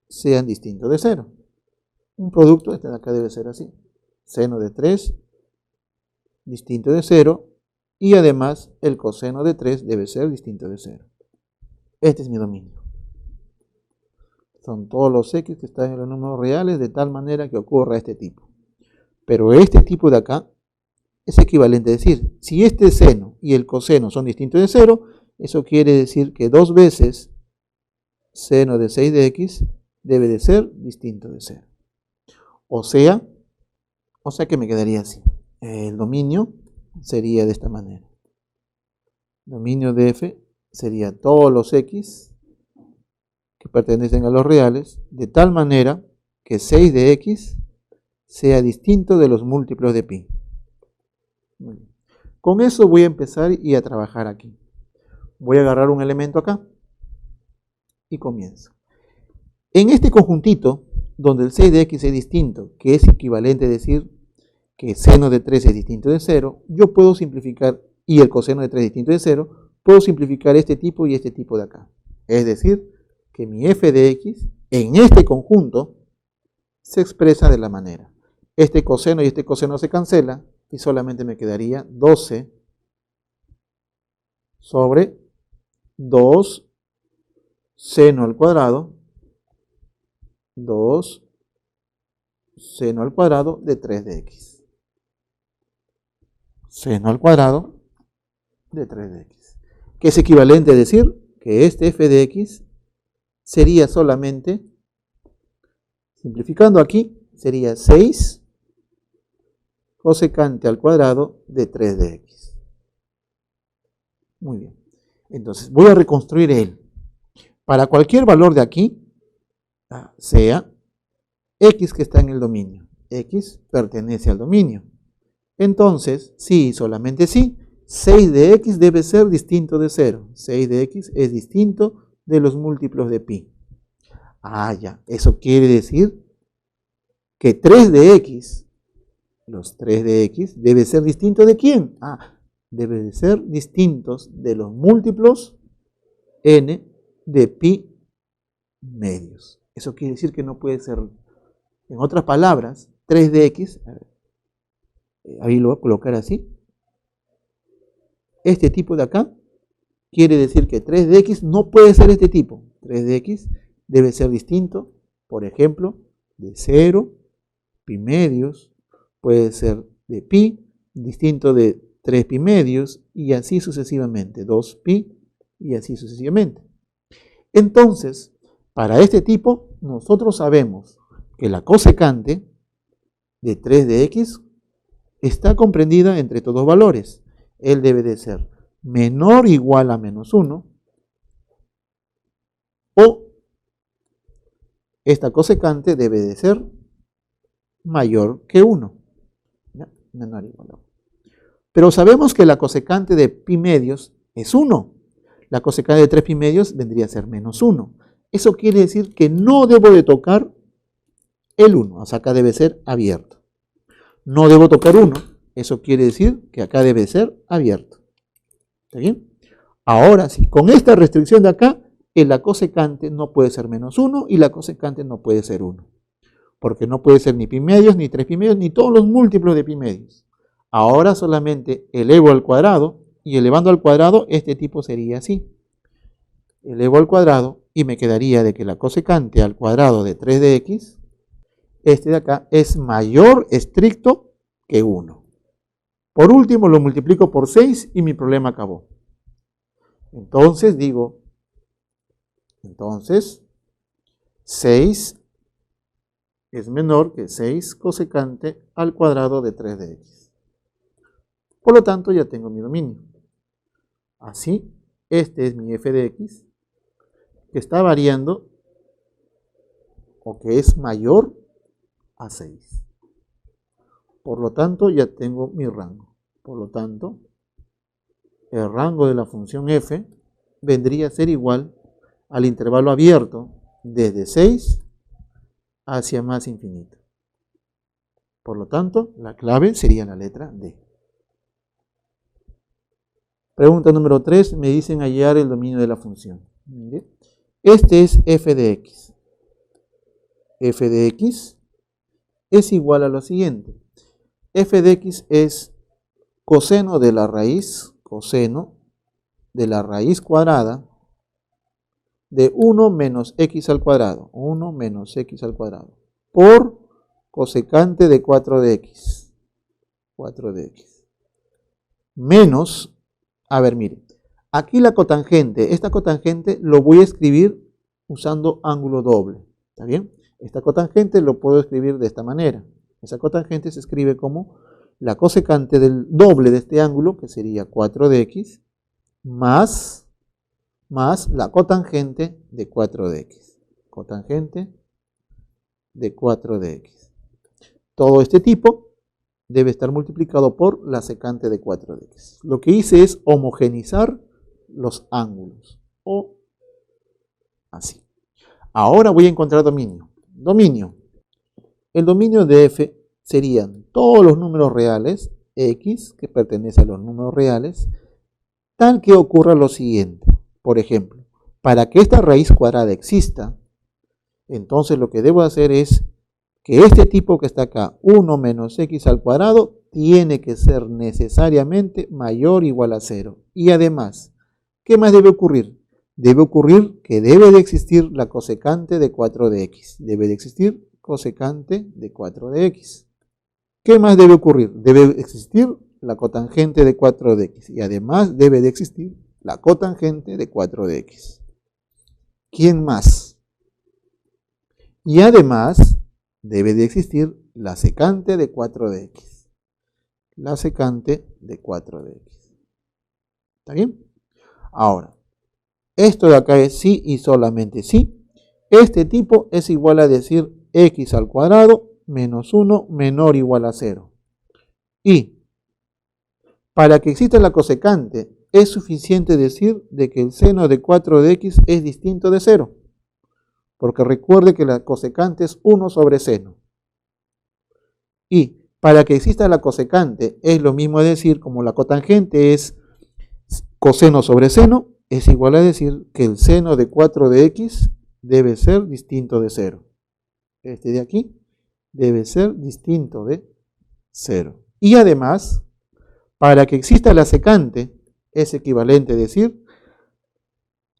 sean distintos de 0. Un producto este de acá debe ser así. Seno de 3 distinto de 0 y además el coseno de 3 debe ser distinto de 0. Este es mi dominio. Son todos los x que están en los números reales de tal manera que ocurra este tipo. Pero este tipo de acá es equivalente a decir, si este seno y el coseno son distintos de 0, eso quiere decir que 2 veces seno de 6 de x debe de ser distinto de 0. O sea que me quedaría así. El dominio sería de esta manera. Dominio de f sería todos los x que pertenecen a los reales, de tal manera que 6 de x sea distinto de los múltiplos de pi. Con eso voy a empezar y a trabajar aquí. Voy a agarrar un elemento acá y comienzo. En este conjuntito, donde el 6 de x es distinto, que es equivalente a decir que seno de 3 es distinto de 0, yo puedo simplificar, y el coseno de 3 es distinto de 0, puedo simplificar este tipo y este tipo de acá. Es decir, que mi f de x en este conjunto se expresa de la manera. Este coseno y este coseno se cancela y solamente me quedaría 12 sobre 2 seno al cuadrado, 2 seno al cuadrado de 3 de x. Seno al cuadrado de 3 de x. Que es equivalente a decir que este f de x sería solamente, simplificando aquí, sería 6 cosecante al cuadrado de 3 de x. Muy bien. Entonces voy a reconstruir él. Para cualquier valor de aquí, sea x que está en el dominio. X pertenece al dominio. Entonces, sí y solamente sí, 6 de x debe ser distinto de 0. 6 de x es distinto de los múltiplos de pi. Ah, ya, eso quiere decir que 3 de x, los 3 de x, debe ser distinto de quién? Ah, debe de ser distintos de los múltiplos n de pi medios. Eso quiere decir que no puede ser, en otras palabras, 3 de x, ahí lo voy a colocar así, este tipo de acá, quiere decir que 3 de x no puede ser este tipo. 3 de x debe ser distinto, por ejemplo, de 0, pi medios, puede ser de pi, distinto de 3 pi medios, y así sucesivamente, 2 pi, y así sucesivamente. Entonces, para este tipo, nosotros sabemos que la cosecante de 3 de x está comprendida entre estos dos valores. Él debe de ser menor o igual a menos 1, o esta cosecante debe de ser mayor que 1. ¿Ya? Menor o igual a 1. Pero sabemos que la cosecante de pi medios es 1. La cosecante de 3 pi medios vendría a ser menos 1. Eso quiere decir que no debo de tocar el 1. O sea, acá debe ser abierto. No debo tocar 1. Eso quiere decir que acá debe ser abierto. ¿Está bien? Ahora sí, con esta restricción de acá, la cosecante no puede ser menos 1 y la cosecante no puede ser 1. Porque no puede ser ni pi medios, ni 3 pi medios, ni todos los múltiplos de pi medios. Ahora solamente elevo al cuadrado, y elevando al cuadrado, este tipo sería así. Elevo al cuadrado y me quedaría de que la cosecante al cuadrado de 3 de x, este de acá, es mayor estricto que 1. Por último, lo multiplico por 6 y mi problema acabó. Entonces digo, 6 es menor que 6 cosecante al cuadrado de 3 de x. Por lo tanto, ya tengo mi dominio. Así, este es mi f de x, que está variando, o que es mayor a 6. Por lo tanto, ya tengo mi rango. Por lo tanto, el rango de la función f vendría a ser igual al intervalo abierto desde 6 hacia más infinito. Por lo tanto, la clave sería la letra D. Pregunta número 3, me dicen hallar el dominio de la función. Mire, este es f de x. F de x es igual a lo siguiente. F de x es coseno de la raíz cuadrada de 1 menos x al cuadrado. 1 menos x al cuadrado. Por cosecante de 4 de x. 4 de x. Menos, a ver, mire, aquí la cotangente, esta cotangente lo voy a escribir usando ángulo doble. ¿Está bien? Esta cotangente lo puedo escribir de esta manera. Esa cotangente se escribe como la cosecante del doble de este ángulo, que sería 4 de x, más la cotangente de 4 de x. Cotangente de 4 de x. Todo este tipo debe estar multiplicado por la secante de 4 de x. Lo que hice es homogeneizar los ángulos. O así. Ahora voy a encontrar dominio. Dominio. El dominio de f serían todos los números reales, x, que pertenece a los números reales, tal que ocurra lo siguiente. Por ejemplo, para que esta raíz cuadrada exista, entonces lo que debo hacer es que este tipo que está acá, 1 menos x al cuadrado, tiene que ser necesariamente mayor o igual a 0. Y además, ¿qué más debe ocurrir? Debe ocurrir que debe de existir la cosecante de 4 de x. Debe de existir cosecante de 4 de x. ¿Qué más debe ocurrir? Debe existir la cotangente de 4 de x. Y además debe de existir la cotangente de 4 de x. ¿Quién más? Y además debe de existir la secante de 4 de x. La secante de 4 de x. ¿Está bien? Ahora, esto de acá es sí y solamente sí. Este tipo es igual a decir x al cuadrado menos 1 menor o igual a 0. Y Para que exista la cosecante, es suficiente decir de que el seno de 4 de x es distinto de 0. Porque recuerde que la cosecante es 1 sobre seno. Y para que exista la cosecante, es lo mismo decir, como la cotangente es coseno sobre seno, es igual a decir que el seno de 4 de x debe ser distinto de 0. Este de aquí debe ser distinto de 0. Y además, para que exista la secante, es equivalente a decir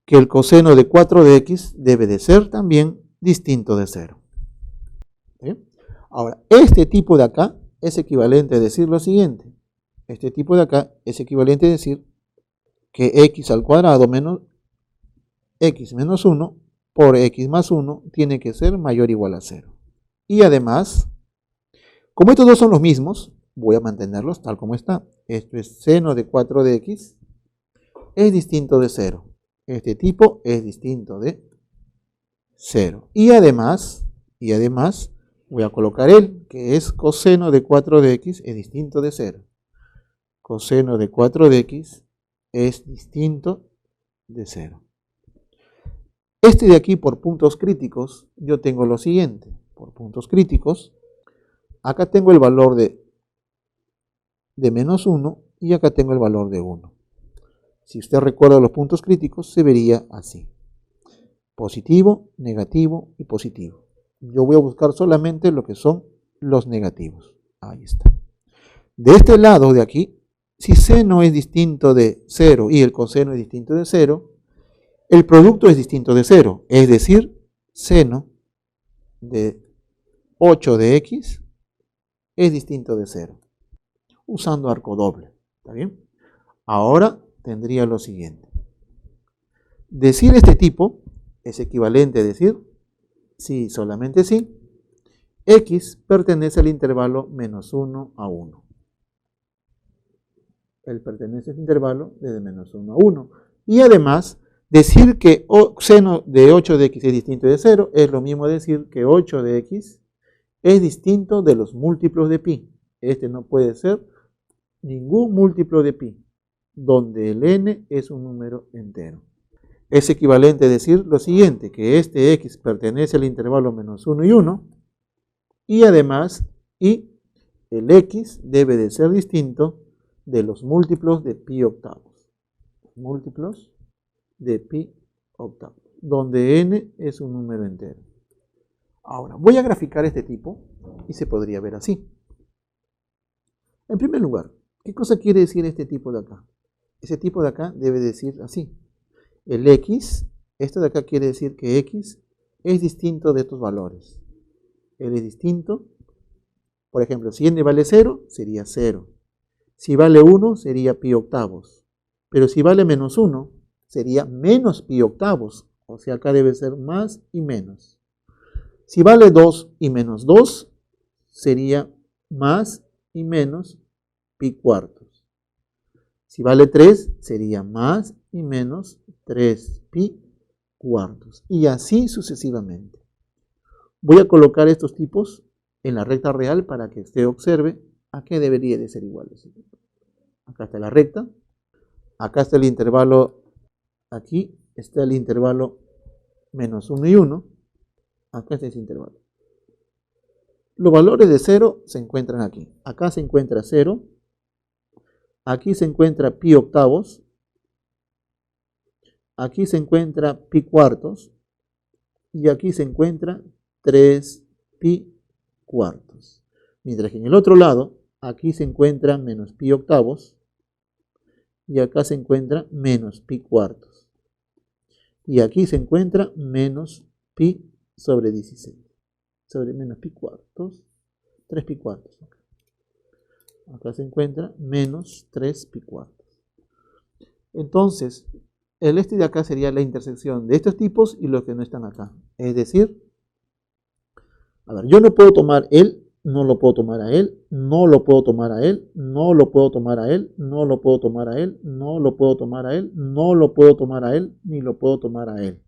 que el coseno de 4 de x debe de ser también distinto de 0. ¿Sí? Ahora, este tipo de acá es equivalente a decir lo siguiente. Este tipo de acá es equivalente a decir que x al cuadrado menos x menos 1 por x más 1 tiene que ser mayor o igual a 0. Y además, como estos dos son los mismos, voy a mantenerlos tal como está. Esto es seno de 4 de x es distinto de 0. Este tipo es distinto de 0. Y además, voy a colocar el, que es coseno de 4 de x es distinto de 0. Coseno de 4 de x es distinto de 0. Este de aquí por puntos críticos, yo tengo lo siguiente. Por puntos críticos, acá tengo el valor de menos 1 y acá tengo el valor de 1. Si usted recuerda los puntos críticos, se vería así. Positivo, negativo y positivo. Yo voy a buscar solamente lo que son los negativos. Ahí está. De este lado de aquí, si seno es distinto de 0 y el coseno es distinto de 0, el producto es distinto de 0. Es decir, seno de 8 de x es distinto de 0. Usando arco doble. ¿Está bien? Ahora tendría lo siguiente. Decir este tipo es equivalente a decir, sí, solamente sí, x pertenece al intervalo menos 1 a 1. Él pertenece al intervalo desde menos 1 a 1. Y además, decir que seno de 8 de x es distinto de 0 es lo mismo decir que 8 de x es distinto de los múltiplos de pi. Este no puede ser ningún múltiplo de pi, donde el n es un número entero. Es equivalente a decir lo siguiente, que este x pertenece al intervalo menos 1 y 1, y además, el x debe de ser distinto de los múltiplos de pi octavos. Múltiplos de pi octavos, donde n es un número entero. Ahora, voy a graficar este tipo y se podría ver así. En primer lugar, ¿qué cosa quiere decir este tipo de acá? Ese tipo de acá debe decir así. El x, esto de acá quiere decir que x es distinto de estos valores. Él es distinto. Por ejemplo, si n vale 0, sería 0. Si vale 1, sería pi octavos. Pero si vale menos 1, sería menos pi octavos. O sea, acá debe ser más y menos. Si vale 2 y menos 2, sería más y menos pi cuartos. Si vale 3, sería más y menos 3 pi cuartos. Y así sucesivamente. Voy a colocar estos tipos en la recta real para que usted observe a qué debería de ser igual. Acá está la recta. Acá está el intervalo. Aquí está el intervalo menos 1 y 1. Acá está ese intervalo. Los valores de 0 se encuentran aquí. Acá se encuentra 0. Aquí se encuentra pi octavos. Aquí se encuentra pi cuartos. Y aquí se encuentra 3 pi cuartos. Mientras que en el otro lado, aquí se encuentra menos pi octavos. Y acá se encuentra menos pi cuartos. Y aquí se encuentra menos pi sobre 16. Sobre menos pi cuartos. 3 pi cuartos. Acá se encuentra menos 3 pi cuartos. Entonces, el este de acá sería la intersección de estos tipos y los que no están acá. Es decir, a ver, yo no puedo tomar él, no lo puedo tomar a él, no lo puedo tomar a él, no lo puedo tomar a él, no lo puedo tomar a él, no lo puedo tomar a él, no lo puedo tomar a él, ni lo puedo tomar a él.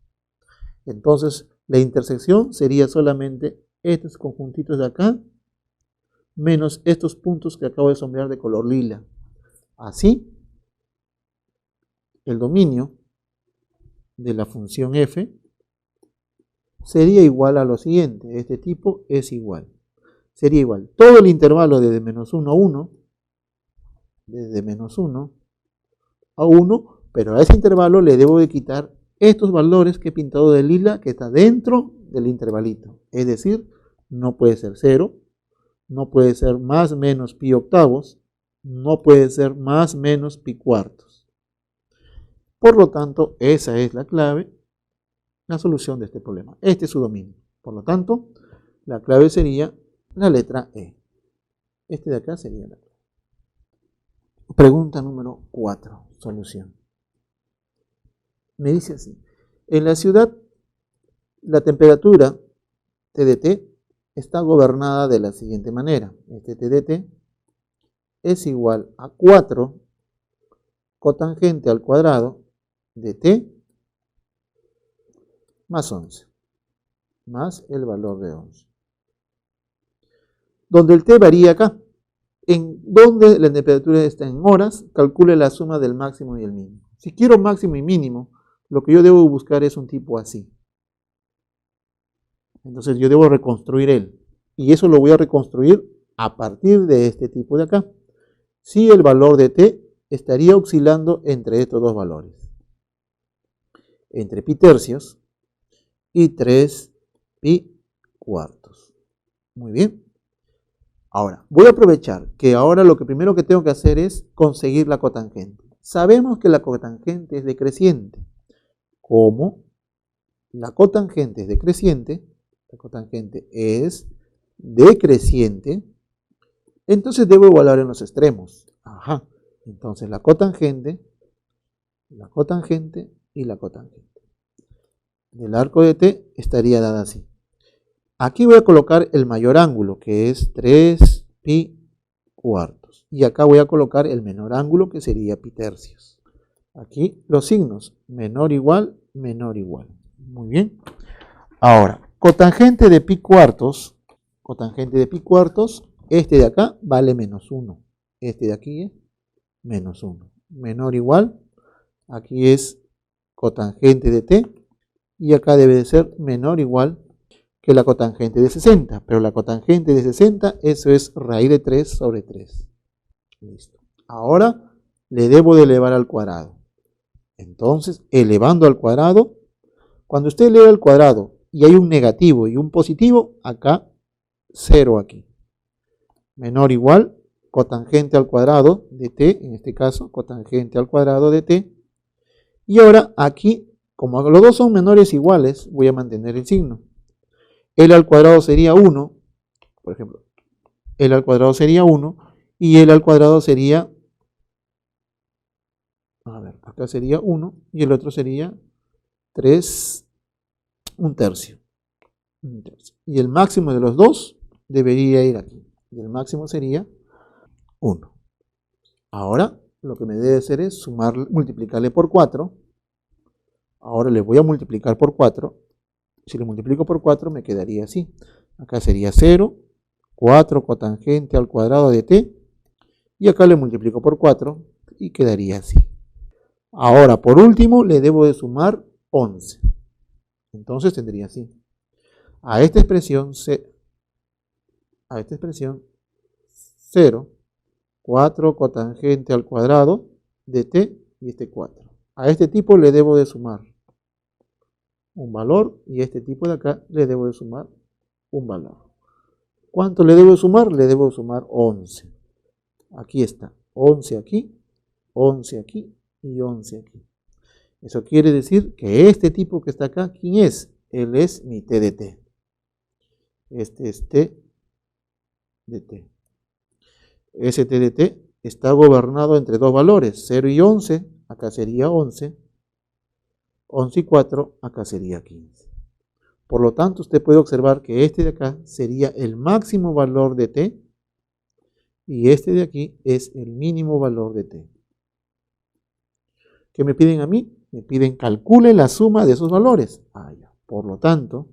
Entonces, la intersección sería solamente estos conjuntitos de acá, menos estos puntos que acabo de sombrear de color lila. Así, el dominio de la función f sería igual a lo siguiente. Este tipo es igual. Sería igual. Todo el intervalo desde menos 1 a 1, desde menos 1 a 1, pero a ese intervalo le debo de quitar estos valores que he pintado de lila que está dentro del intervalito. Es decir, no puede ser 0, no puede ser más menos pi octavos, no puede ser más menos pi cuartos. Por lo tanto, esa es la clave, la solución de este problema. Este es su dominio. Por lo tanto, la clave sería la letra E. Este de acá sería la clave. Pregunta número 4. Solución. Me dice así. En la ciudad, la temperatura TDT está gobernada de la siguiente manera. Este TDT es igual a 4 cotangente al cuadrado de T más 11, más el valor de 11. Donde el T varía acá. En donde la temperatura está en horas, calcule la suma del máximo y el mínimo. Si quiero máximo y mínimo, lo que yo debo buscar es un tipo así. Entonces yo debo reconstruir él. Y eso lo voy a reconstruir a partir de este tipo de acá. Si el valor de T estaría oscilando entre estos dos valores. Entre pi tercios y 3 pi cuartos. Muy bien. Ahora, voy a aprovechar que ahora lo que primero que tengo que hacer es conseguir la cotangente. Sabemos que la cotangente es decreciente. Como la cotangente es decreciente, la cotangente es decreciente, entonces debo evaluar en los extremos. Ajá. Entonces la cotangente y la cotangente del arco de T estaría dada así. Aquí voy a colocar el mayor ángulo, que es 3 pi cuartos. Y acá voy a colocar el menor ángulo, que sería pi tercios. Aquí los signos, menor igual, menor igual. Muy bien. Ahora, cotangente de pi cuartos, este de acá vale menos 1. Este de aquí es menos 1. Menor igual, aquí es cotangente de T. Y acá debe de ser menor o igual que la cotangente de 60. Pero la cotangente de 60, eso es raíz de 3 sobre 3. Listo. Ahora le debo de elevar al cuadrado. Entonces, elevando al cuadrado, cuando usted eleva al cuadrado y hay un negativo y un positivo, acá 0 aquí. Menor o igual, cotangente al cuadrado de t, en este caso, cotangente al cuadrado de t. Y ahora aquí, como los dos son menores iguales, voy a mantener el signo. L al cuadrado sería 1, por ejemplo, L al cuadrado sería 1 y L al cuadrado sería, a ver, acá sería 1 y el otro sería 3, un tercio. Y el máximo de los dos debería ir aquí. Y el máximo sería 1. Ahora lo que me debe hacer es sumar, multiplicarle por 4. Ahora le voy a multiplicar por 4. Si le multiplico por 4 me quedaría así. Acá sería 0, 4 cotangente al cuadrado de t. Y acá le multiplico por 4 y quedaría así. Ahora, por último, le debo de sumar 11. Entonces tendría así. A esta expresión 0, 4 cotangente al cuadrado de t y este 4. A este tipo le debo de sumar un valor y a este tipo de acá le debo de sumar un valor. ¿Cuánto le debo de sumar? Le debo de sumar 11. Aquí está, 11 aquí, 11 aquí y 11 aquí. Eso quiere decir que este tipo que está acá, ¿quién es? Él es mi t de t. Este es t de t. Ese t de t está gobernado entre dos valores, 0 y 11, acá sería 11. 11 y 4, acá sería 15. Por lo tanto, usted puede observar que este de acá sería el máximo valor de t y este de aquí es el mínimo valor de t. ¿Qué me piden a mí? Me piden calcule la suma de esos valores. Por lo tanto,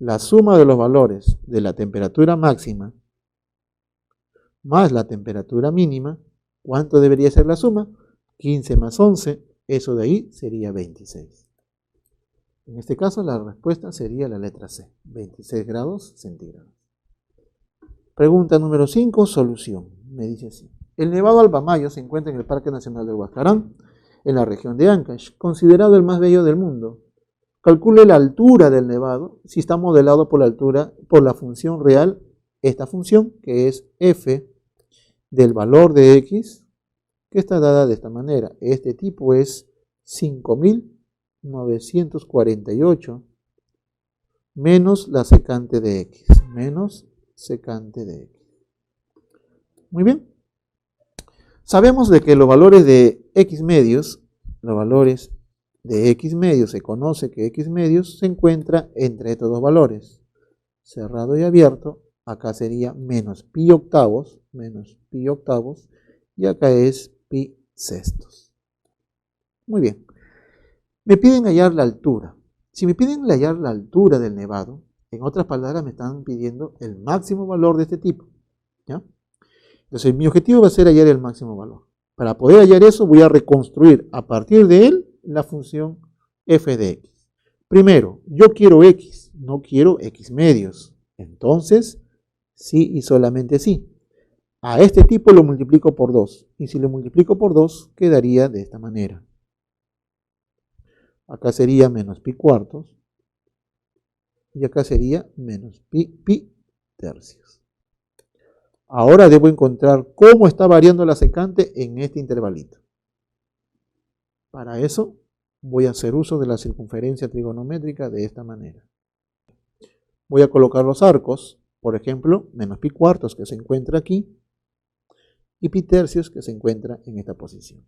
la suma de los valores de la temperatura máxima más la temperatura mínima ¿Cuánto debería ser la suma? 15 más 11, eso de ahí sería 26. En este caso la respuesta sería la letra C, 26 grados centígrados. Pregunta número 5, solución. Me dice así. El Nevado Albamayo se encuentra en el Parque Nacional del Huascarán, en la región de Ancash, considerado el más bello del mundo. Calcule la altura del nevado si está modelado por la altura, por la función real, esta función que es f del valor de x, que está dada de esta manera. Este tipo es 5.948 menos la secante de x, menos secante de x. Muy bien. Sabemos de que los valores de x medios, se conoce que x medios se encuentra entre estos dos valores, cerrado y abierto. Acá sería menos pi octavos, y acá es pi sextos. Muy bien. Me piden hallar la altura. Si me piden hallar la altura del nevado, en otras palabras me están pidiendo el máximo valor de este tipo, ¿ya? Entonces mi objetivo va a ser hallar el máximo valor. Para poder hallar eso voy a reconstruir a partir de él la función f de x. Primero, yo quiero x, no quiero x medios. Entonces, sí y solamente sí. A este tipo lo multiplico por 2. Y si lo multiplico por 2, quedaría de esta manera. Acá sería menos pi cuartos. Y acá sería menos pi tercios. Ahora debo encontrar cómo está variando la secante en este intervalito. Para eso voy a hacer uso de la circunferencia trigonométrica de esta manera. Voy a colocar los arcos, por ejemplo, menos pi cuartos que se encuentra aquí y pi tercios que se encuentra en esta posición.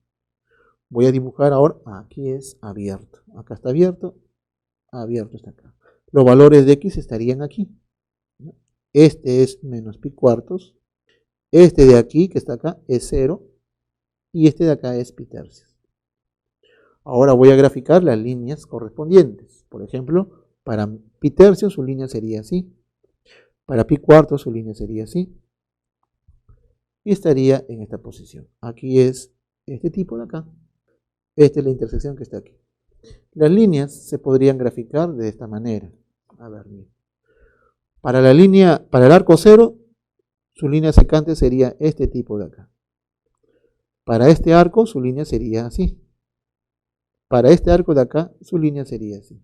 Voy a dibujar ahora, aquí es abierto, acá está abierto está acá. Los valores de x estarían aquí. Este es menos pi cuartos, este de aquí que está acá es 0 y este de acá es pi tercios. Ahora voy a graficar las líneas correspondientes. Por ejemplo, para pi tercios su línea sería así. Para pi cuartos su línea sería así. Y estaría en esta posición. Aquí es este tipo de acá. Esta es la intersección que está aquí. Las líneas se podrían graficar de esta manera. A ver, miren. Para el arco 0, su línea secante sería este tipo de acá. Para este arco su línea sería así. Para este arco de acá, su línea sería así.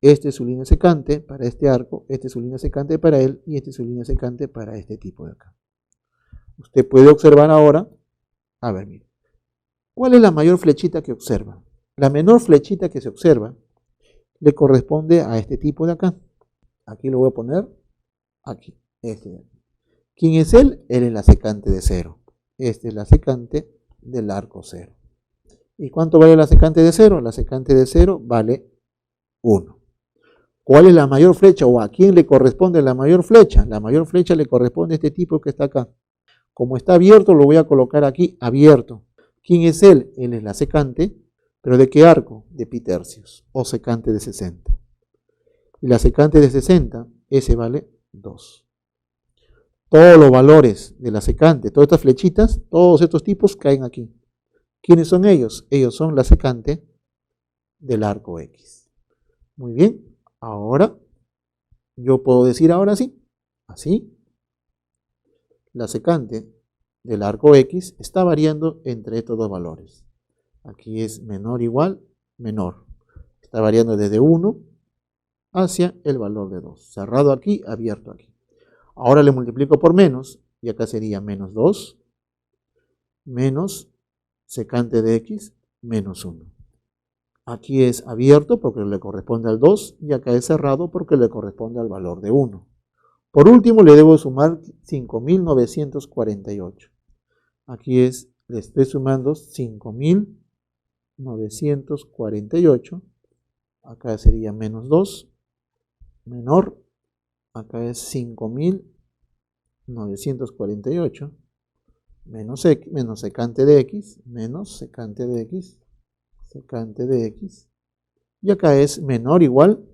Este es su línea secante para este arco, este es su línea secante para él y este es su línea secante para este tipo de acá. Usted puede observar ahora, a ver, mire, ¿cuál es la mayor flechita que observa? La menor flechita que se observa le corresponde a este tipo de acá. Aquí lo voy a poner, aquí, este de aquí. ¿Quién es él? Él es la secante de 0. Esta es la secante del arco 0. ¿Y cuánto vale la secante de 0? La secante de 0 vale 1. ¿Cuál es la mayor flecha o a quién le corresponde la mayor flecha? La mayor flecha le corresponde a este tipo que está acá. Como está abierto, lo voy a colocar aquí abierto. ¿Quién es él? Él es la secante, pero ¿de qué arco? De pi tercios o secante de 60. Y la secante de 60, ese vale 2. Todos los valores de la secante, todas estas flechitas, todos estos tipos caen aquí. ¿Quiénes son ellos? Ellos son la secante del arco X. Muy bien, ahora yo puedo decir ahora sí, así, la secante del arco X está variando entre estos dos valores. Aquí es menor igual, menor. Está variando desde 1 hacia el valor de 2. Cerrado aquí, abierto aquí. Ahora le multiplico por menos y acá sería menos 2 menos secante de x menos 1. Aquí es abierto porque le corresponde al 2 y acá es cerrado porque le corresponde al valor de 1. Por último le debo sumar 5.948. Aquí es, le estoy sumando 5.948. Acá sería menos 2 menor. Acá es 5.948. Menos secante de x, menos secante de x, secante de x. Y acá es menor o igual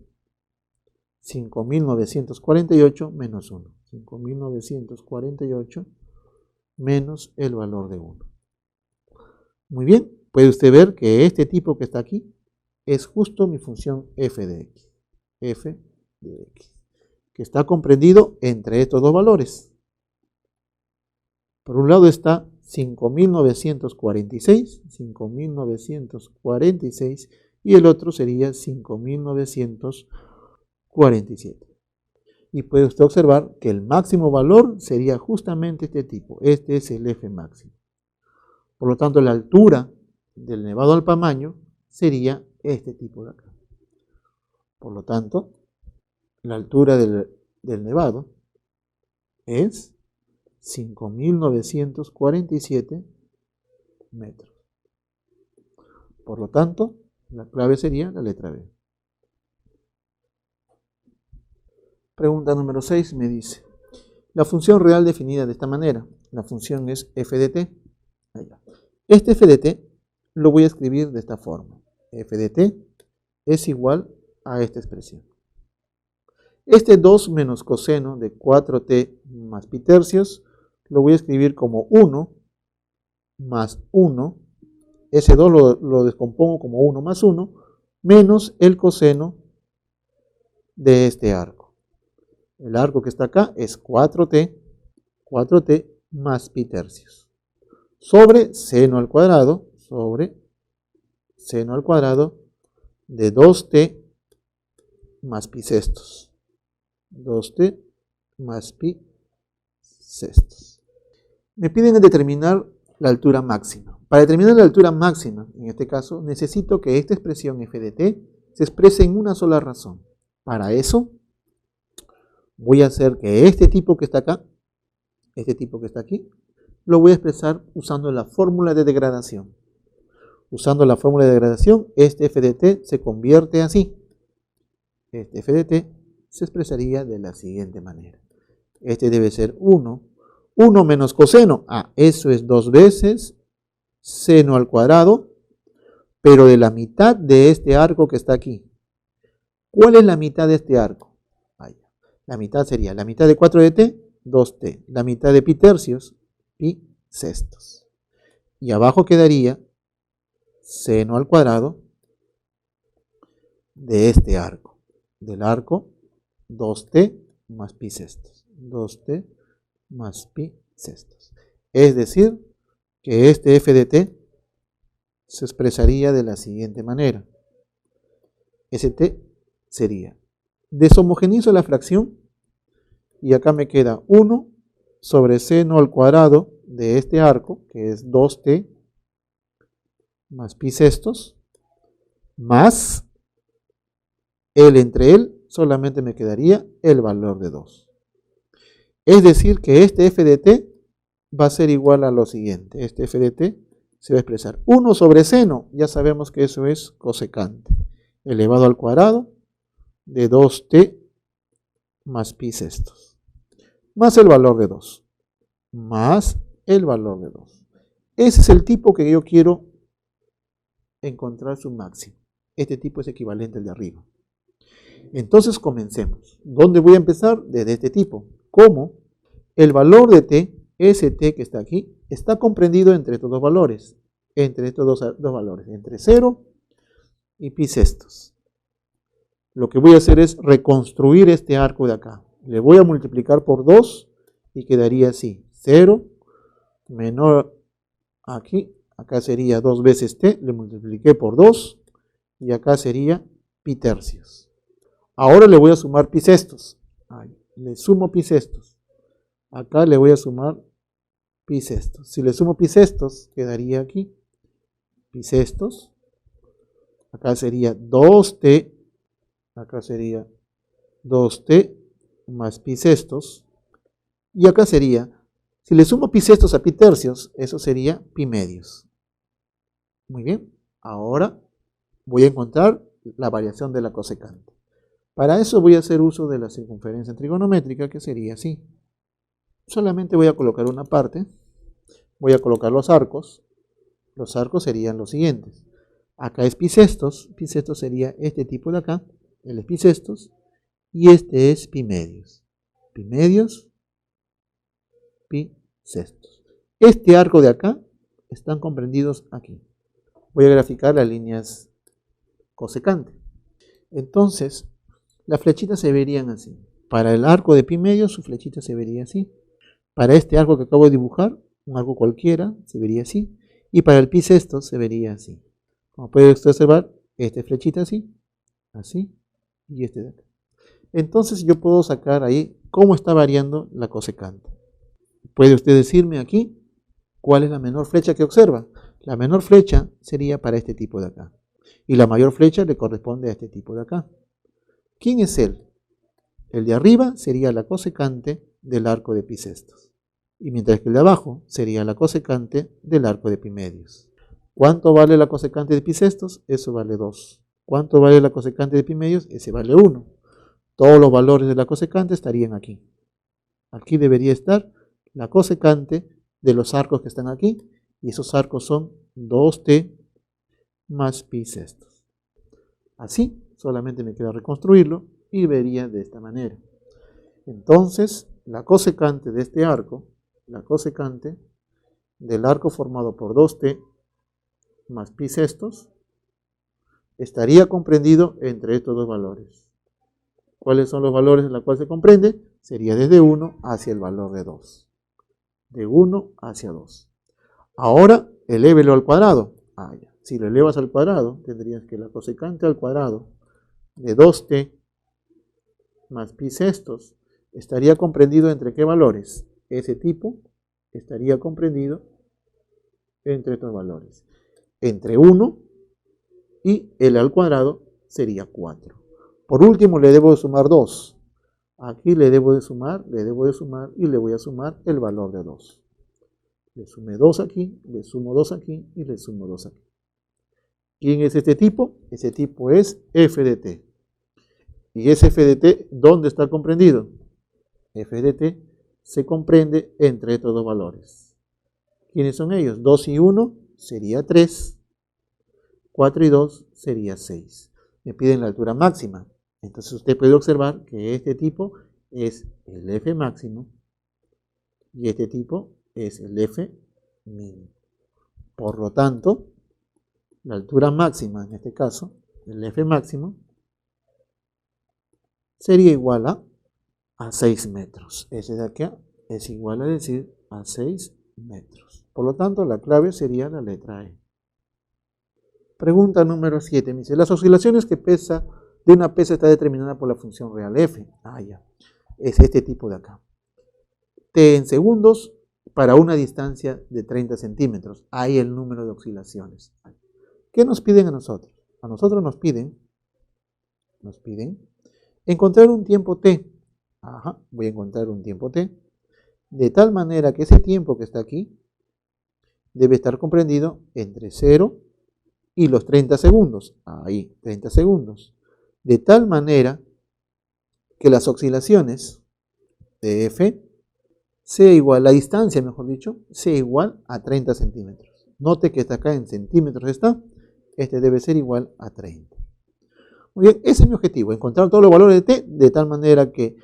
5.948 menos 1. 5.948 menos el valor de 1. Muy bien, puede usted ver que este tipo que está aquí es justo mi función f de x. F de x, que está comprendido entre estos dos valores. Por un lado está 5.946, y el otro sería 5.947. Y puede usted observar que el máximo valor sería justamente este tipo. Este es el f máximo. Por lo tanto, la altura del nevado al Pamaño sería este tipo de acá. Por lo tanto, la altura del nevado es 5.947 metros. Por lo tanto, la clave sería la letra B. Pregunta número 6 me dice, la función real definida de esta manera, la función es f de t. Este f de t lo voy a escribir de esta forma. F de t es igual a esta expresión. Este 2 menos coseno de 4t más pi tercios lo voy a escribir como 1 más 1. Ese 2 lo descompongo como 1 más 1 menos el coseno de este arco. El arco que está acá es 4t más pi tercios. Sobre seno al cuadrado de 2t más pi sextos. 2t más pi sextos. Me piden determinar la altura máxima. Para determinar la altura máxima, en este caso, necesito que esta expresión f de t se exprese en una sola razón. Para eso, voy a hacer que este tipo que está acá, este tipo que está aquí, lo voy a expresar usando la fórmula de degradación. Usando la fórmula de degradación, este f de t se convierte así. Este f de t se expresaría de la siguiente manera. Este debe ser 1. 1 menos coseno. Eso es 2 veces seno al cuadrado, pero de la mitad de este arco que está aquí. ¿Cuál es la mitad de este arco? La mitad sería la mitad de 4 de t, 2t. La mitad de pi tercios, pi sextos. Y abajo quedaría seno al cuadrado de este arco. Del arco 2t más pi sextos. 2t más pi sextos. Es decir, que este f de t se expresaría de la siguiente manera. St sería, deshomogenizo la fracción y acá me queda 1 sobre seno al cuadrado de este arco, que es 2t más pi sextos, más entre él solamente me quedaría el valor de 2. Es decir, que este f de t va a ser igual a lo siguiente. Este f de t se va a expresar 1 sobre seno, ya sabemos que eso es cosecante, elevado al cuadrado de 2t más pi sextos, más el valor de 2, más el valor de 2. Ese es el tipo que yo quiero encontrar su máximo. Este tipo es equivalente al de arriba. Entonces comencemos. ¿Dónde voy a empezar? Desde este tipo. ¿Cómo? El valor de t, ese t que está aquí, está comprendido entre estos dos valores. Entre estos dos valores. Entre 0 y pi sextos. Lo que voy a hacer es reconstruir este arco de acá. Le voy a multiplicar por 2 y quedaría así. 0 menor aquí. Acá sería 2 veces t. Le multipliqué por 2. Y acá sería pi tercios. Ahora le voy a sumar pi sextos. Le sumo pi sextos. Acá le voy a sumar pi sextos. Si le sumo pi sextos, quedaría aquí pi sextos. Acá sería 2t. Acá sería 2t más pi sextos. Y acá sería, si le sumo pi sextos a pi tercios, eso sería pi medios. Muy bien. Ahora voy a encontrar la variación de la cosecante. Para eso voy a hacer uso de la circunferencia trigonométrica, que sería así. Solamente voy a colocar una parte. Voy a colocar los arcos. Los arcos serían los siguientes. Acá es pi sextos. Pi sextos sería este tipo de acá. Él es pi sextos. Y este es pi medios. Pi medios, pi sextos. Este arco de acá están comprendidos aquí. Voy a graficar las líneas cosecante. Entonces, las flechitas se verían así. Para el arco de pi medio, su flechita se vería así. Para este arco que acabo de dibujar, un arco cualquiera, se vería así. Y para el pi sexto se vería así. Como puede usted observar, esta flechita así, así, y este de acá. Entonces yo puedo sacar ahí cómo está variando la cosecante. Puede usted decirme aquí cuál es la menor flecha que observa. La menor flecha sería para este tipo de acá. Y la mayor flecha le corresponde a este tipo de acá. ¿Quién es él? El de arriba sería la cosecante del arco de pi sextos. Y mientras que el de abajo sería la cosecante del arco de pi medios. ¿Cuánto vale la cosecante de pi sextos? Eso vale 2. ¿Cuánto vale la cosecante de pi medios? Ese vale 1. Todos los valores de la cosecante estarían aquí. Aquí debería estar la cosecante de los arcos que están aquí. Y esos arcos son 2t más pi sextos. Así, solamente me queda reconstruirlo y vería de esta manera. Entonces, la cosecante de este arco, la cosecante del arco formado por 2t más pi sextos, estaría comprendido entre estos dos valores. ¿Cuáles son los valores en los cuales se comprende? Sería desde 1 hacia el valor de 2. De 1 hacia 2. Ahora, elévelo al cuadrado. Ya. Si lo elevas al cuadrado, tendrías que la cosecante al cuadrado de 2t más pi sextos estaría comprendido entre ¿qué valores? Ese tipo estaría comprendido entre estos valores. Entre 1 y el al cuadrado sería 4. Por último, le debo de sumar 2. Aquí le debo de sumar y le voy a sumar el valor de 2. Le sumé 2 aquí, le sumo 2 aquí y le sumo 2 aquí. ¿Quién es este tipo? Ese tipo es f de t. ¿Y ese f de t dónde está comprendido? F de t se comprende entre estos dos valores. ¿Quiénes son ellos? 2 y 1 sería 3. 4 y 2 sería 6. Me piden la altura máxima. Entonces usted puede observar que este tipo es el f máximo y este tipo es el f mínimo. Por lo tanto, la altura máxima, en este caso, el f máximo, sería igual a 6 metros. Ese de acá es igual a decir a 6 metros. Por lo tanto, la clave sería la letra E. Pregunta número 7. Me dice, las oscilaciones que pesa de una pesa está determinada por la función real f. Ya. Es este tipo de acá. T en segundos para una distancia de 30 centímetros. Ahí el número de oscilaciones. ¿Qué nos piden a nosotros? A nosotros nos piden encontrar un tiempo t. Voy a encontrar un tiempo t. De tal manera que ese tiempo que está aquí debe estar comprendido entre 0 y los 30 segundos. Ahí, 30 segundos. De tal manera que las oscilaciones de f sea igual, la distancia, mejor dicho, sea igual a 30 centímetros. Note que está acá en centímetros está. Este debe ser igual a 30. Muy bien, ese es mi objetivo, encontrar todos los valores de t de tal manera que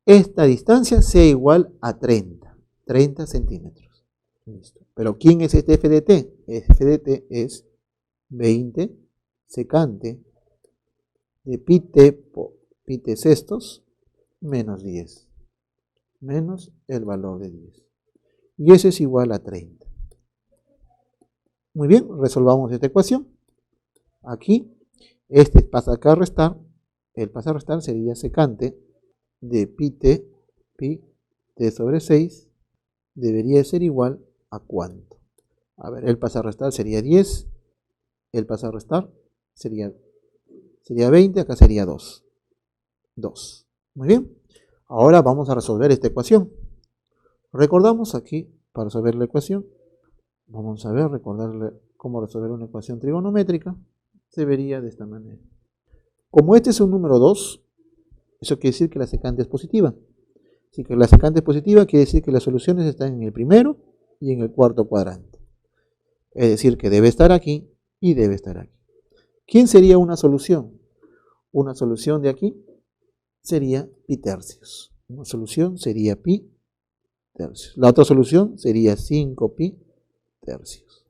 esta distancia sea igual a 30 centímetros. Listo. Pero ¿quién es este f de t? F de t es 20 secante de pi t sextos menos 10. Menos el valor de 10. Y ese es igual a 30. Muy bien, resolvamos esta ecuación. Aquí, este pasa acá a restar. El pasa a restar sería secante de pi t sobre 6 debería ser igual a ¿cuánto? A ver, el pasa a restar sería 10. El pasa a restar sería 20, acá sería 2. 2. Muy bien. Ahora vamos a resolver esta ecuación. Recordamos aquí, para resolver la ecuación, vamos a ver, recordarle cómo resolver una ecuación trigonométrica. Se vería de esta manera. Como este es un número 2, eso quiere decir que la secante es positiva. Así que la secante es positiva quiere decir que las soluciones están en el primero y en el cuarto cuadrante. Es decir, que debe estar aquí y debe estar aquí. ¿Quién sería una solución? Una solución de aquí sería pi tercios. Una solución sería pi tercios. La otra solución sería 5 pi tercios.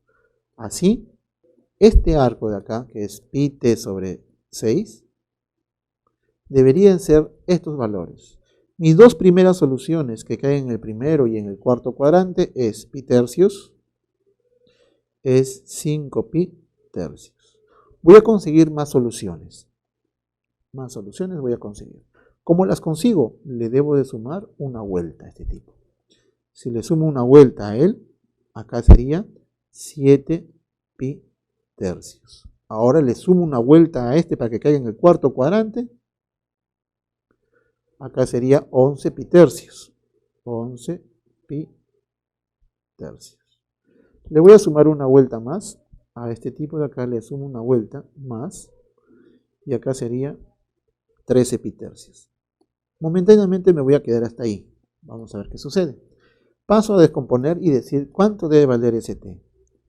Así, este arco de acá, que es pi t sobre 6, deberían ser estos valores. Mis dos primeras soluciones que caen en el primero y en el cuarto cuadrante es pi tercios, es 5 pi tercios. Voy a conseguir más soluciones. Más soluciones voy a conseguir. ¿Cómo las consigo? Le debo de sumar una vuelta a este tipo. Si le sumo una vuelta a él, acá sería 7 pi tercios. Ahora le sumo una vuelta a este para que caiga en el cuarto cuadrante. Acá sería 11 pi tercios. 11 pi tercios. Le voy a sumar una vuelta más. A este tipo de acá le sumo una vuelta más. Y acá sería 13 pi tercios. Momentáneamente me voy a quedar hasta ahí. Vamos a ver qué sucede. Paso a descomponer y decir cuánto debe valer ST.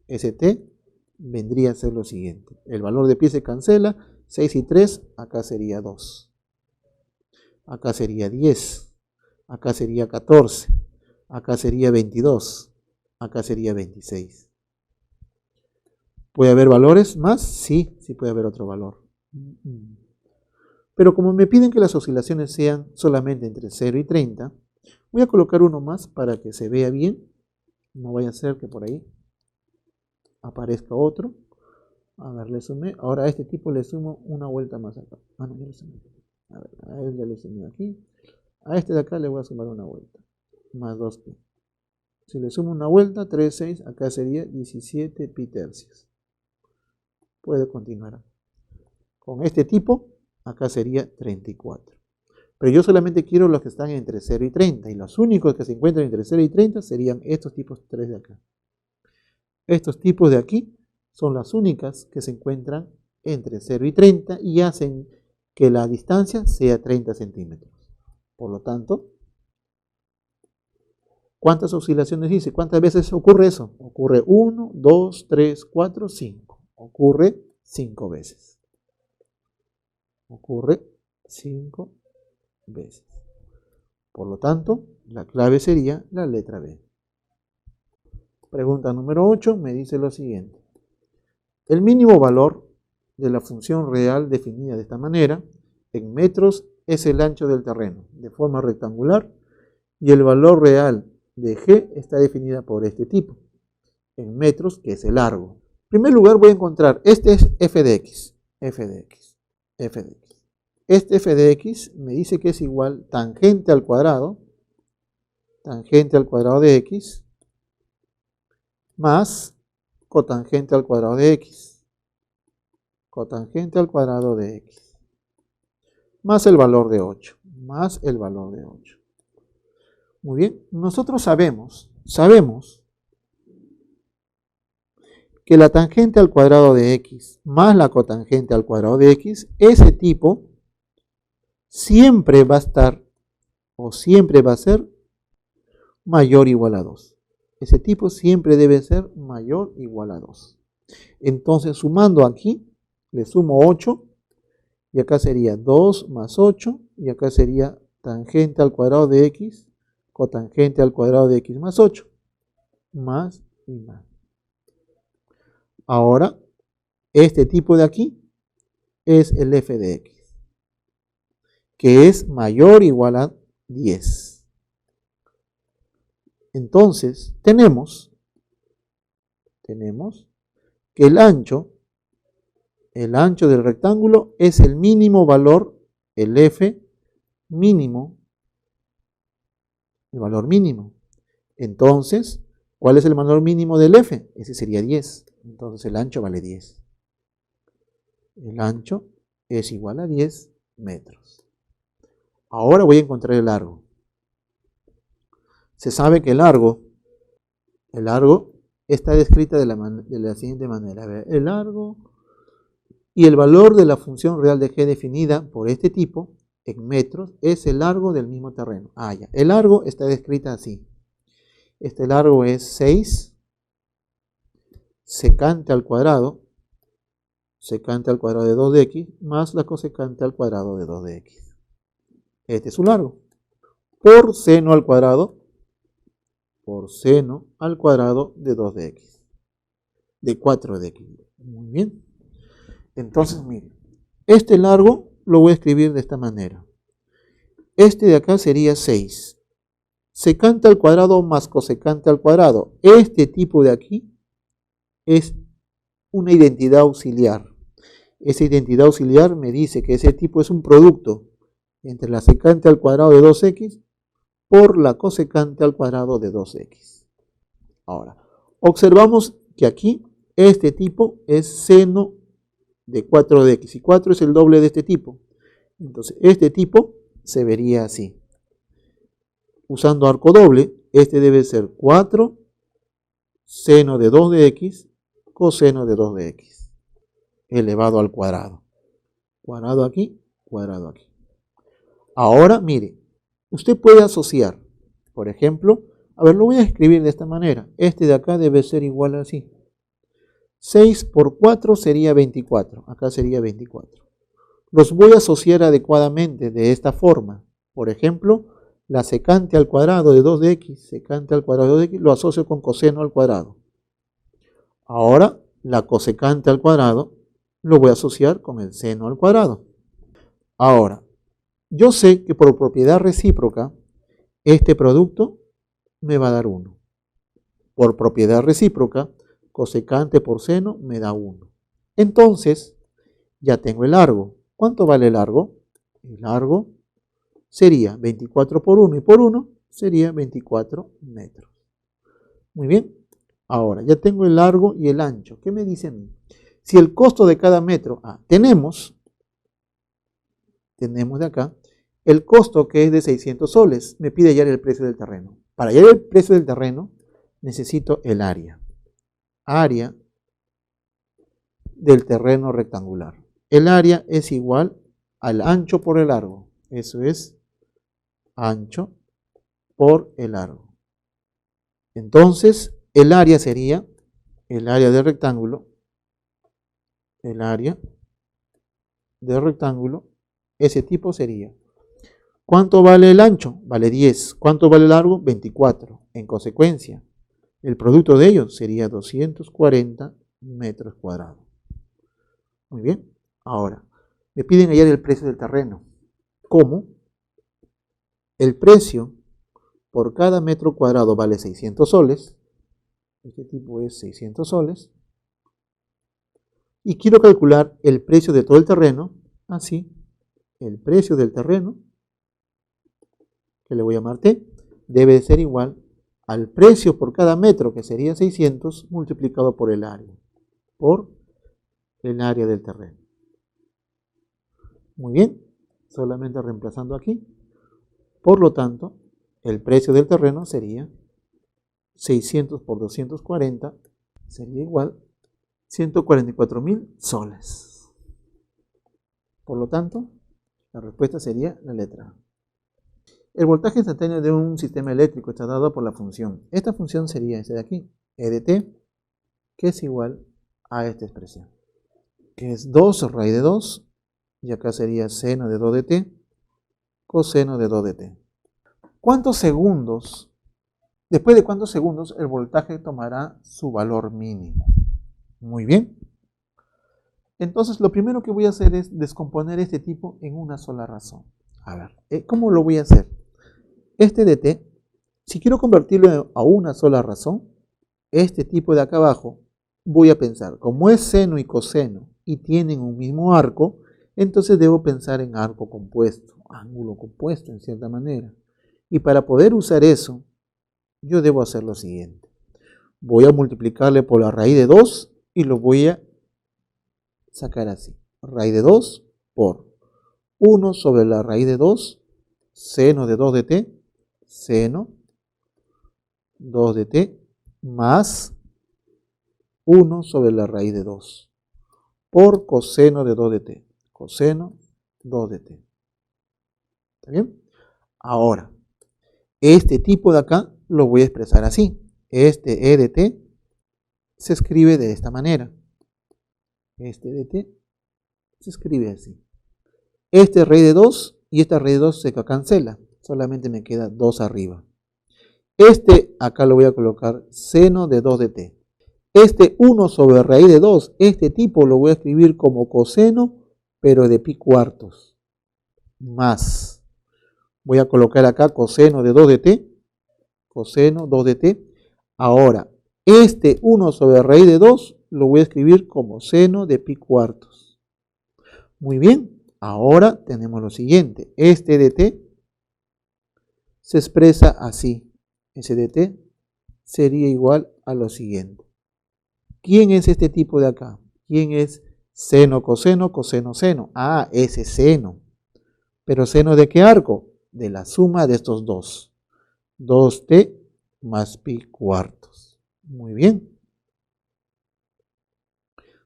ST vendría a ser lo siguiente. El valor de pi se cancela. 6 y 3, acá sería 2. Acá sería 10. Acá sería 14. Acá sería 22. Acá sería 26. ¿Puede haber valores más? Sí, sí puede haber otro valor. Pero como me piden que las oscilaciones sean solamente entre 0 y 30, voy a colocar uno más para que se vea bien. No vaya a ser que por ahí aparezca otro. A ver, le sumé. Ahora a este tipo le sumo una vuelta más acá. Ah, no, ya le sumé. A ver, a él ya le sumé aquí. A este de acá le voy a sumar una vuelta. Más 2pi. Si le sumo una vuelta, 3, 6, acá sería 17 pi tercios. Puede continuar. Con este tipo, acá sería 34. Pero yo solamente quiero los que están entre 0 y 30. Y los únicos que se encuentran entre 0 y 30 serían estos tipos 3 de acá. Estos tipos de aquí son las únicas que se encuentran entre 0 y 30 y hacen que la distancia sea 30 centímetros. Por lo tanto, ¿cuántas oscilaciones dice? ¿Cuántas veces ocurre eso? Ocurre 1, 2, 3, 4, 5. Ocurre 5 veces. Ocurre 5 veces. Por lo tanto, la clave sería la letra B. Pregunta número 8 me dice lo siguiente. El mínimo valor de la función real definida de esta manera, en metros, es el ancho del terreno, de forma rectangular, y el valor real de G está definida por este tipo, en metros, que es el largo. En primer lugar voy a encontrar, este es f de x, f de x, f de x. Este f de x me dice que es igual tangente al cuadrado de x, más cotangente al cuadrado de x, cotangente al cuadrado de x, más el valor de 8, más el valor de 8. Muy bien, nosotros sabemos que la tangente al cuadrado de x más la cotangente al cuadrado de x, ese tipo siempre va a estar o siempre va a ser mayor o igual a 2. Ese tipo siempre debe ser mayor o igual a 2. Entonces, sumando aquí, le sumo 8, y acá sería 2 más 8, y acá sería tangente al cuadrado de x, cotangente al cuadrado de x más 8, más y más. Ahora, este tipo de aquí es el f de x, que es mayor o igual a 10. Entonces, tenemos que el ancho del rectángulo es el mínimo valor, el f mínimo, el valor mínimo. Entonces, ¿cuál es el valor mínimo del f? Ese sería 10. Entonces el ancho vale 10. El ancho es igual a 10 metros. Ahora voy a encontrar el largo. Se sabe que el largo está descrita de la siguiente manera. A ver, el largo y el valor de la función real de g definida por este tipo en metros es el largo del mismo terreno. Ya. El largo está descrita así. Este largo es 6 secante al cuadrado de 2x más la cosecante al cuadrado de 2 de x. Este es su largo. Por seno al cuadrado de 2 de x. de 4 de x. Muy bien. Entonces, miren, este largo lo voy a escribir de esta manera. Este de acá sería 6. Secante al cuadrado más cosecante al cuadrado. Este tipo de aquí es una identidad auxiliar. Esa identidad auxiliar me dice que ese tipo es un producto entre la secante al cuadrado de 2x por la cosecante al cuadrado de 2x. Ahora, observamos que aquí este tipo es seno de 4 de x y 4 es el doble de este tipo. Entonces, este tipo se vería así. Usando arco doble, este debe ser 4 seno de 2 de x coseno de 2 de x elevado al cuadrado. Cuadrado aquí, cuadrado aquí. Ahora, mire, usted puede asociar, por ejemplo, a ver, lo voy a escribir de esta manera. Este de acá debe ser igual a así. 6 por 4 sería 24. Acá sería 24. Los voy a asociar adecuadamente de esta forma. Por ejemplo, la secante al cuadrado de 2 de x, secante al cuadrado de x, lo asocio con coseno al cuadrado. Ahora, la cosecante al cuadrado lo voy a asociar con el seno al cuadrado. Ahora, yo sé que por propiedad recíproca, este producto me va a dar 1. Por propiedad recíproca, cosecante por seno me da 1. Entonces, ya tengo el largo. ¿Cuánto vale el largo? El largo sería 24 por 1 y por 1 sería 24 metros. Muy bien. Ahora, ya tengo el largo y el ancho. ¿Qué me dice a mí? Si el costo de cada metro, tenemos de acá, el costo que es de 600 soles, me pide hallar el precio del terreno. Para hallar el precio del terreno, necesito el área. Área del terreno rectangular. El área es igual al ancho por el largo. Eso es ancho por el largo. Entonces, el área sería el área del rectángulo. El área del rectángulo, ese tipo sería. ¿Cuánto vale el ancho? Vale 10. ¿Cuánto vale el largo? 24. En consecuencia, el producto de ellos sería 240 metros cuadrados. Muy bien. Ahora, me piden hallar el precio del terreno. ¿Cómo? El precio por cada metro cuadrado vale 600 soles. Este tipo es 600 soles. Y quiero calcular el precio de todo el terreno. Así, el precio del terreno, que le voy a llamar T, debe ser igual al precio por cada metro, que sería 600, multiplicado por el área. Por el área del terreno. Muy bien, solamente reemplazando aquí. Por lo tanto, el precio del terreno sería 600 por 240, sería igual 144.000 soles. Por lo tanto, la respuesta sería la letra A. El voltaje instantáneo de un sistema eléctrico está dado por la función. Esta función sería esta de aquí, E de t, que es igual a esta expresión, que es 2 raíz de 2, y acá sería seno de 2 de t, coseno de 2 de t. ¿Cuántos segundos, después de cuántos segundos el voltaje tomará su valor mínimo? Muy bien. Entonces, lo primero que voy a hacer es descomponer este tipo en una sola razón. A ver, ¿cómo lo voy a hacer? Este de t, si quiero convertirlo a una sola razón, este tipo de acá abajo, voy a pensar, como es seno y coseno y tienen un mismo arco, entonces debo pensar en arco compuesto, ángulo compuesto en cierta manera. Y para poder usar eso, yo debo hacer lo siguiente. Voy a multiplicarle por la raíz de 2 y lo voy a sacar así. Raíz de 2 por 1 sobre la raíz de 2, seno de 2 de t, seno 2 de t, más 1 sobre la raíz de 2, por coseno de 2 de t, coseno 2 de t. ¿Está bien? Ahora, este tipo de acá lo voy a expresar así. Este E de t se escribe de esta manera. Este de t se escribe así. Este raíz de 2 y esta raíz de 2 se cancela. Solamente me queda 2 arriba. Este acá lo voy a colocar seno de 2 de t. Este 1 sobre raíz de 2, este tipo lo voy a escribir como coseno, pero de pi cuartos, más. Voy a colocar acá coseno de 2 de t, coseno 2 de t. Ahora, este 1 sobre raíz de 2 lo voy a escribir como seno de pi cuartos. Muy bien, ahora tenemos lo siguiente. Este de t se expresa así. Ese de t sería igual a lo siguiente. ¿Quién es este tipo de acá? ¿Quién es seno, coseno, coseno, seno? Ah, ese seno. ¿Pero seno de qué arco? De la suma de estos dos. 2t más pi cuartos. Muy bien.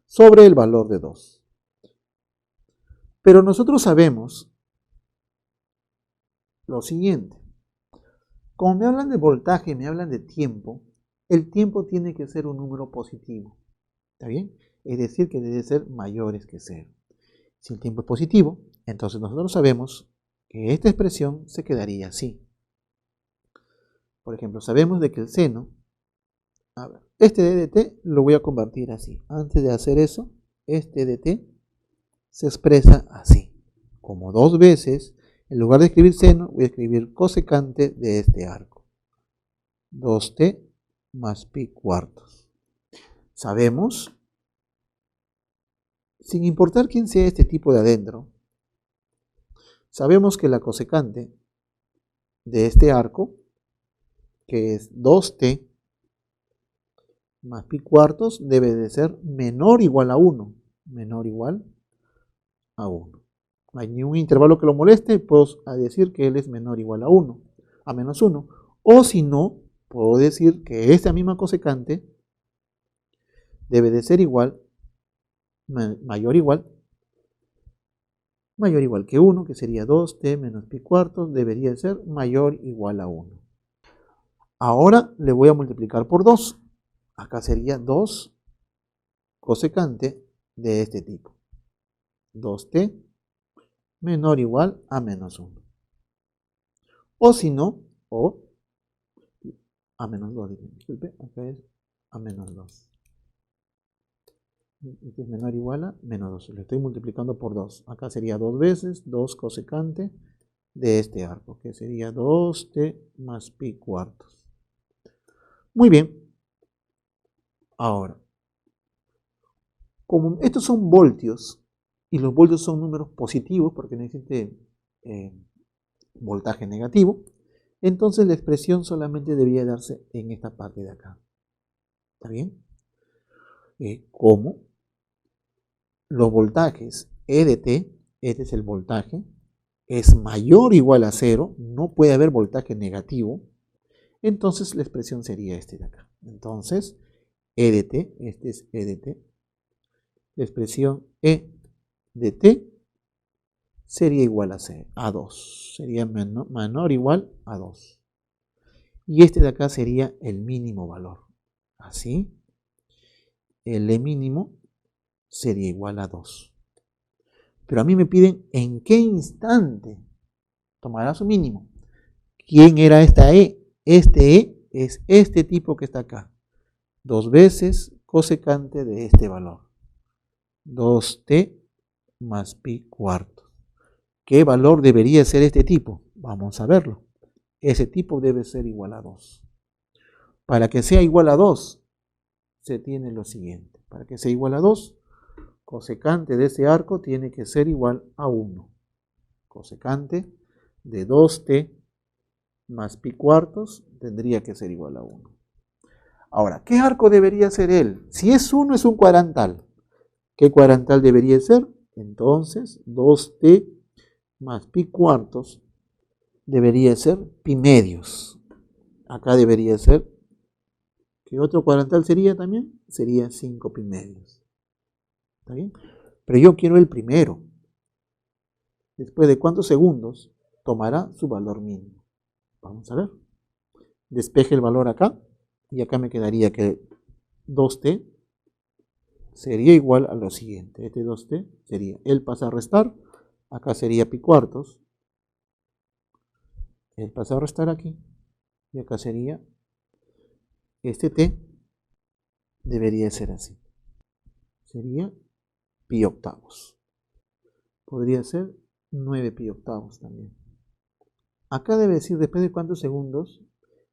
Sobre el valor de 2. Pero nosotros sabemos lo siguiente. Como me hablan de voltaje, me hablan de tiempo, el tiempo tiene que ser un número positivo. ¿Está bien? Es decir, que debe ser mayores que 0. Si el tiempo es positivo, entonces nosotros sabemos que esta expresión se quedaría así. Por ejemplo, sabemos de que el seno, a ver, este d de t lo voy a convertir así. Antes de hacer eso, este de t se expresa así. Como 2 veces, en lugar de escribir seno, voy a escribir cosecante de este arco. 2t más pi cuartos. Sabemos, sin importar quién sea este tipo de adentro, sabemos que la cosecante de este arco, que es 2t más pi cuartos, debe de ser menor o igual a 1. Menor o igual a 1. No hay ni un intervalo que lo moleste, puedo decir que él es menor o igual a 1, a menos 1. O si no, puedo decir que esta misma cosecante debe de ser igual, mayor o igual que 1, que sería 2t menos pi cuartos, debería ser mayor o igual a 1. Ahora le voy a multiplicar por 2. Acá sería 2 cosecante de este tipo. 2t menor o igual a menos 1. O si no, o a menos 2, disculpe, acá es a menos 2. Este es menor o igual a menos 2. Lo estoy multiplicando por 2. Acá sería 2 veces 2 cosecante de este arco, que sería 2t más pi cuartos. Muy bien. Ahora, como estos son voltios, y los voltios son números positivos, porque no existe voltaje negativo, entonces la expresión solamente debería darse en esta parte de acá. ¿Está bien? Como los voltajes E de t, este es el voltaje, es mayor o igual a 0, no puede haber voltaje negativo, entonces la expresión sería este de acá. Entonces, E de t, este es E de t, la expresión E de t sería igual a 2, sería menor o igual a 2. Y este de acá sería el mínimo valor. Así, el E mínimo sería igual a 2. Pero a mí me piden en qué instante tomará su mínimo. ¿Quién era esta E? Este E es este tipo que está acá. 2 veces cosecante de este valor. 2t más pi cuartos. ¿Qué valor debería ser este tipo? Vamos a verlo. Ese tipo debe ser igual a 2. Para que sea igual a 2, se tiene lo siguiente. Para que sea igual a 2, cosecante de ese arco tiene que ser igual a 1. Cosecante de 2t más pi cuartos tendría que ser igual a 1. Ahora, ¿qué arco debería ser él? Si es 1, es un cuadrantal. ¿Qué cuadrantal debería ser? Entonces, 2t más pi cuartos debería ser pi medios. Acá debería ser, ¿qué otro cuadrantal sería también? Sería 5 pi medios. ¿Está bien? Pero yo quiero el primero. Después de cuántos segundos tomará su valor mínimo. Vamos a ver. Despeje el valor acá. Y acá me quedaría que 2t sería igual a lo siguiente. Este 2t sería, él pasa a restar. Acá sería pi cuartos. Él pasa a restar aquí. Y acá sería este t debería ser así. Sería pi octavos. Podría ser 9 pi octavos también. Acá debe decir después de cuántos segundos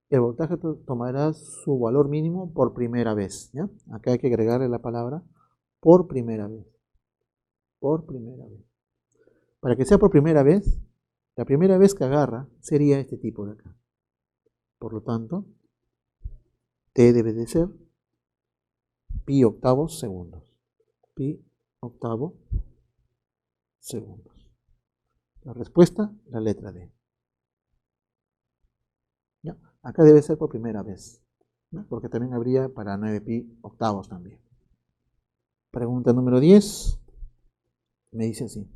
el voltaje tomará su valor mínimo por primera vez, ¿ya? Acá hay que agregarle la palabra por primera vez. Por primera vez. Para que sea por primera vez, la primera vez que agarra sería este tipo de acá. Por lo tanto, T debe de ser pi octavos segundos. Pi octavo segundos. La respuesta, la letra D. ¿Ya? Acá debe ser por primera vez, ¿no? Porque también habría para 9 pi octavos también. Pregunta número 10. Me dice así.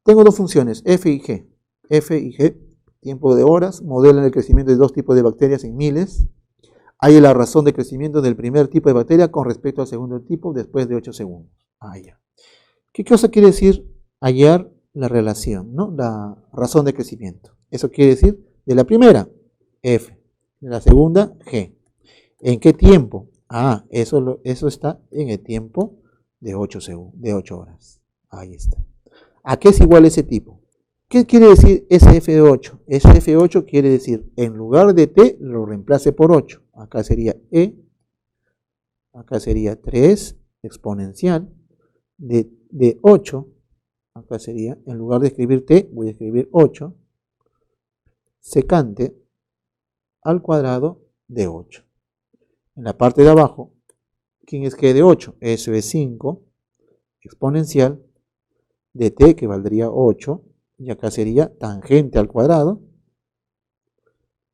Tengo dos funciones, f y g. F y g, tiempo de horas, modelan el crecimiento de dos tipos de bacterias en miles. Hay la razón de crecimiento del primer tipo de bacteria con respecto al segundo tipo después de 8 segundos. Ya. ¿Qué cosa quiere decir hallar la relación, ¿no? La razón de crecimiento? Eso quiere decir de la primera, F, de la segunda, G. ¿En qué tiempo? Eso está en el tiempo de 8 horas. Ahí está. ¿A qué es igual ese tipo? ¿Qué quiere decir SF8? SF8 quiere decir, en lugar de T, lo reemplace por 8. Acá sería E, acá sería 3 exponencial de 8. Acá sería, en lugar de escribir T, voy a escribir 8, secante al cuadrado de 8. En la parte de abajo, ¿quién es que de 8? Eso es 5, exponencial de T, que valdría 8, y acá sería tangente al cuadrado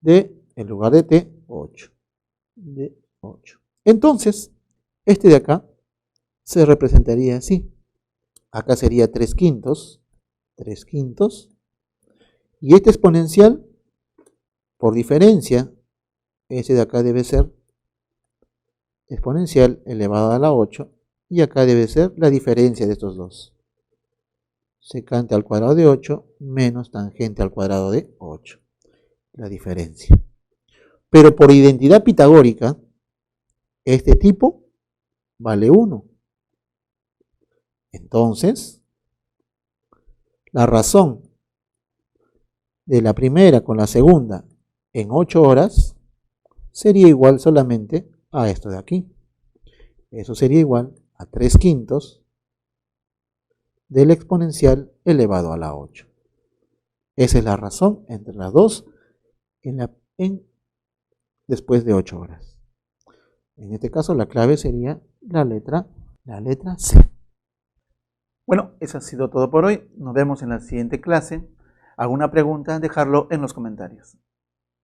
de, en lugar de T, 8. De 8. Entonces, este de acá se representaría así. Acá sería 3 quintos, y este exponencial, por diferencia, ese de acá debe ser exponencial elevado a la 8, y acá debe ser la diferencia de estos dos. Secante al cuadrado de 8 menos tangente al cuadrado de 8. La diferencia. Pero por identidad pitagórica, este tipo vale 1. Entonces, la razón de la primera con la segunda en 8 horas sería igual solamente a esto de aquí. Eso sería igual a 3 quintos del exponencial elevado a la 8. Esa es la razón entre las dos después de 8 horas. En este caso la clave sería la letra C. Bueno, eso ha sido todo por hoy. Nos vemos en la siguiente clase. ¿Alguna pregunta? Dejarlo en los comentarios.